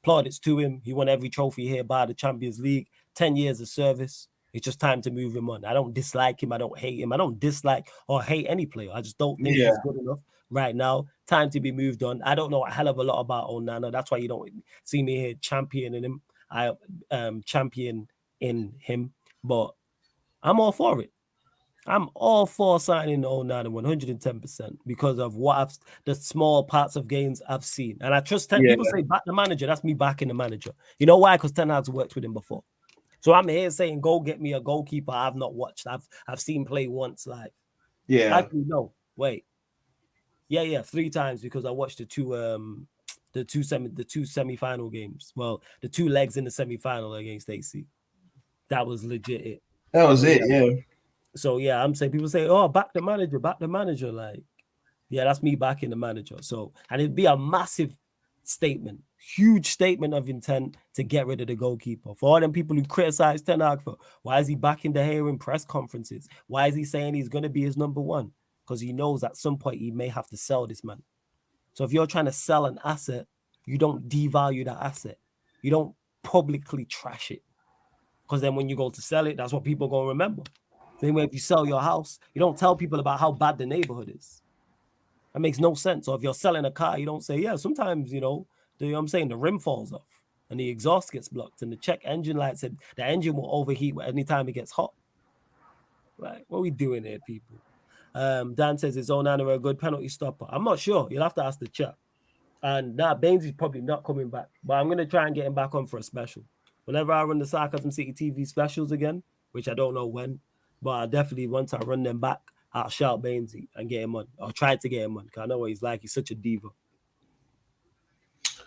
Plaudits to him. He won every trophy here by the Champions League. 10 years of service. It's just time to move him on. I don't dislike him. I don't hate him. I don't dislike or hate any player. I just don't think he's good enough right now. Time to be moved on. I don't know a hell of a lot about Onana. That's why you don't see me here championing him. I champion in him, but I'm all for it. I'm all for signing Onana 110% because of the small parts of games I've seen. And I trust people say back the manager. That's me backing the manager. You know why? Because Ten Hag's worked with him before. So I'm here saying, go get me a goalkeeper I've not watched. I've seen play once live. Yeah. Actually, no. Wait. Yeah, 3 times because I watched the two semi-final games. Well, the 2 legs in the semi-final against AC. That was legit it. That was it, yeah. So yeah, I'm saying people say, "Oh, back the manager." Like, yeah, that's me backing the manager. So, and it'd be a massive statement, huge statement of intent to get rid of the goalkeeper. For all them people who criticize Ten Hag for why is he backing the hair in press conferences? Why is he saying he's going to be his number one? Because he knows at some point he may have to sell this man. So if you're trying to sell an asset, you don't devalue that asset. You don't publicly trash it. Because then when you go to sell it, that's what people are going to remember. Same way if you sell your house, you don't tell people about how bad the neighborhood is. That makes no sense. Or if you're selling a car, you don't say, yeah, sometimes, the rim falls off and the exhaust gets blocked and the check engine light said the engine will overheat anytime it gets hot. Right? What are we doing here, people? Dan says, is Onana a good penalty stopper? I'm not sure. You'll have to ask the chat. And Baines is probably not coming back, but I'm going to try and get him back on for a special. Whenever I run the Sarcasm City TV specials again, which I don't know when, but I definitely, once I run them back, I'll shout Bainesy and get him on. I'll try to get him on because I know what he's like. He's such a diva.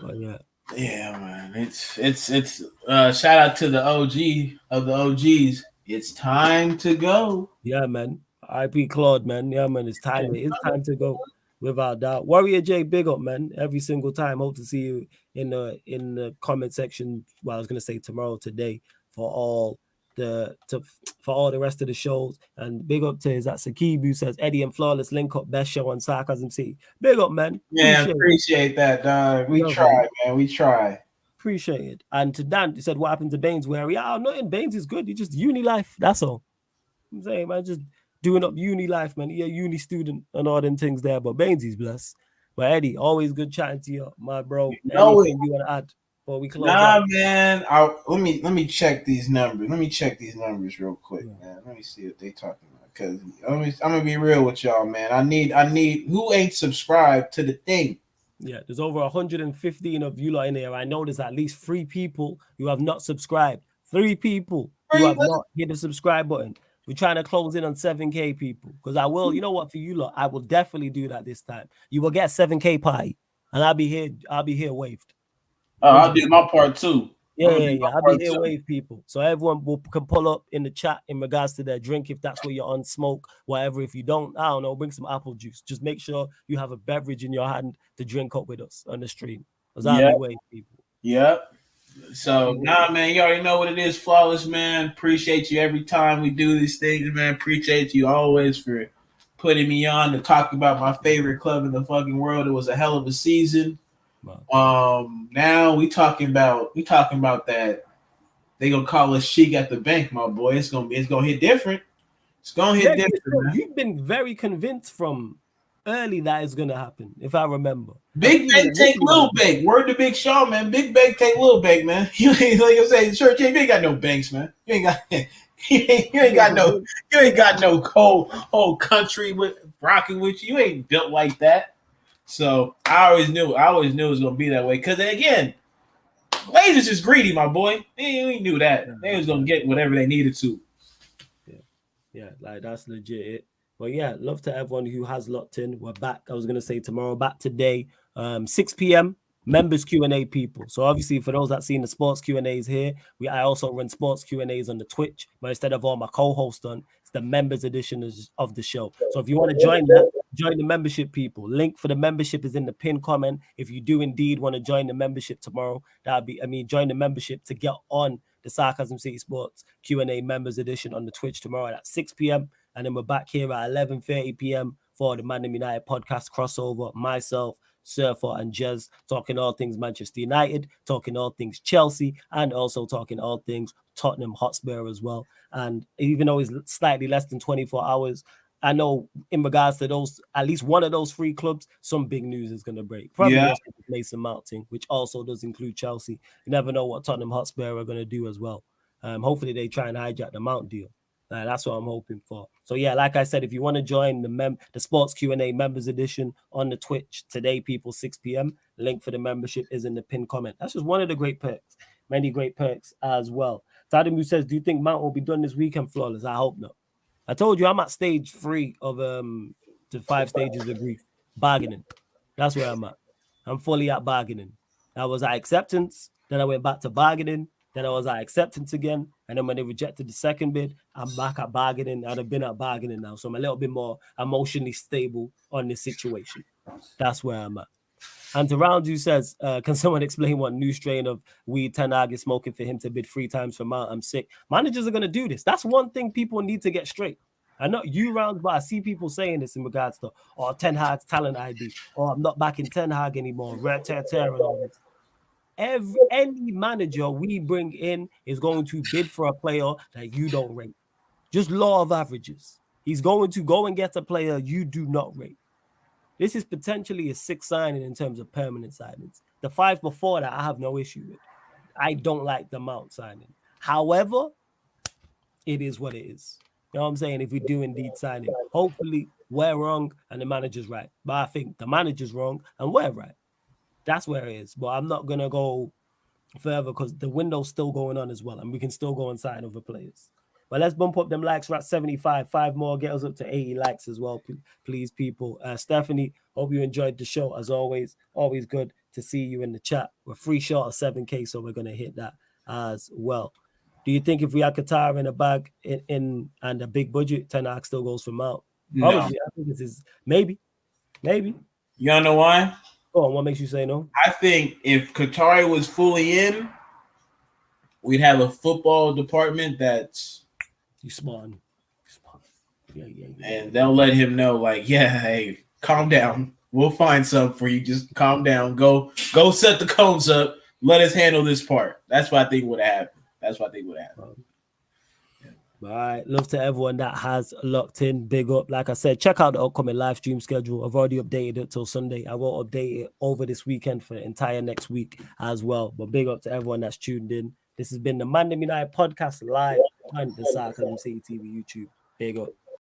But yeah. Yeah, man. It's shout out to the OG of the OGs. It's time to go. Yeah, man. IP Claude, man. Yeah, man. It's time. It's time to go. Without doubt. Warrior J, big up, man. Every single time. Hope to see you in the comment section. Well, I was gonna say tomorrow, today, for all the rest of the shows. And big up to that Sakibu says Eddie and Flawless link up, best show on Sarcasm City. Big up, man. Appreciate that, dog. We try, man. We try. Appreciate it. And to Dan, he said, what happened to Baines? Where nothing. Baines is good. He just uni life. That's all. I'm saying, man, just doing up uni life, man. Yeah, uni student and all them things there. But Bainesy's blessed. But Eddie, always good chatting to you, my bro. Anything you want to add before we close out? Man. Let me check these numbers. Let me check these numbers real quick, man. Let me see what they talking about. Because I'm gonna be real with y'all, man. I need who ain't subscribed to the thing. Yeah, there's over 115 of you lot in here. I know there's at least 3 people who have not subscribed. 3 people who have not hit the subscribe button. We're trying to close in on 7K people. Because I will, you know what, for you lot, I will definitely do that this time. You will get 7K party. And I'll be here waved. I'll do my part too. Yeah. I'll be here wave people. So everyone can pull up in the chat in regards to their drink if that's what you're on, smoke, whatever. If you don't, I don't know, bring some apple juice. Just make sure you have a beverage in your hand to drink up with us on the stream. Because I'll be wave people. Yep. So, man, you already know what it is, Flawless, man. Appreciate you every time we do these things, man. Appreciate you always for putting me on to talk about my favorite club in the fucking world. It was a hell of a season. Now we talking about that they gonna call us chic at the bank, my boy. It's gonna hit different. It's gonna hit different. You've been very convinced from early that it's gonna happen, if I remember. Big Bank take Little Bank. Word to Big Shaw, man. Big Bank take Little Bank, man. You ain't like I say, church. You ain't got no banks, man. You ain't got no whole country with rocking with you. You ain't built like that. So I always knew it was gonna be that way. Cause again, Blazers is greedy, my boy. We knew that. They was gonna get whatever they needed to. Yeah, like that's legit it. But yeah, love to everyone who has locked in. We're back. I was gonna say tomorrow, back today, 6 p.m. members Q&A people. So obviously for those that seen the sports Q&As here, I also run sports Q&As on the Twitch, but instead of all my co-hosts on, it's the members edition of the show. So if you want to join that, join the membership people. Link for the membership is in the pinned comment. If you do indeed want to join the membership tomorrow, join the membership to get on the Sarcasm City Sports Q&A members edition on the Twitch tomorrow at 6 p.m. And then we're back here at 11:30 p.m. for the ManDem United podcast crossover. Myself, Surfer, and Jez talking all things Manchester United, talking all things Chelsea, and also talking all things Tottenham Hotspur as well. And even though it's slightly less than 24 hours, I know in regards to those, at least one of those 3 clubs, some big news is going to break. Probably Mason Mount thing, which also does include Chelsea. You never know what Tottenham Hotspur are going to do as well. Hopefully they try and hijack the Mount deal. That's what I'm hoping for. So yeah, like I said, if you want to join the Sports Q&A members edition on the Twitch today, people, 6 p.m. Link for the membership is in the pinned comment. That's just one of the great perks. Many great perks as well. Tadimu says, do you think Mount will be done this weekend, Flawless? I hope not. I told you I'm at stage 3 of the 5 stages of grief. Bargaining. That's where I'm at. I'm fully at bargaining. I was at acceptance, then I went back to bargaining. Then I was at acceptance again. And then when they rejected the second bid, I'm back at bargaining. I'd have been at bargaining now. So I'm a little bit more emotionally stable on this situation. That's where I'm at. And to Roundu says, can someone explain what new strain of weed Ten Hag is smoking for him to bid 3 times for Mount? I'm sick. Managers are going to do this. That's one thing people need to get straight. I know you Rounds, but I see people saying this in regards to, Ten Hag's talent ID. I'm not back in Ten Hag anymore. Red tear and all this. Any manager we bring in is going to bid for a player that you don't rate. Just law of averages. He's going to go and get a player you do not rate. This is potentially a 6th signing in terms of permanent signings. The 5 before that, I have no issue with. I don't like the Mount signing. However, it is what it is. You know what I'm saying? If we do indeed sign it, hopefully we're wrong and the manager's right. But I think the manager's wrong and we're right. That's where it is. But I'm not going to go further because the window's still going on as well. And we can still go and sign other players. But let's bump up them likes. We're at 75. 5 more. Get us up to 80 likes as well, please, people. Stephanie, hope you enjoyed the show. As always, always good to see you in the chat. We're free short of 7K, so we're going to hit that as well. Do you think if we had Qatar in a bag in and a big budget, Ten Hag still goes for Mount? No. Probably. I think this is maybe. You don't know why? Go on, what makes you say no? I think if Qatari was fully in, we'd have a football department that's You smart. Yeah. And they'll let him know, like, yeah, hey, calm down. We'll find something for you. Just calm down. Go set the cones up. Let us handle this part. That's what I think would happen. All right. Love to everyone that has locked in. Big up. Like I said, check out the upcoming live stream schedule. I've already updated it till Sunday. I will update it over this weekend for the entire next week as well. But big up to everyone that's tuned in. This has been the ManDem United podcast live on the Sarcasm City TV YouTube. Big up.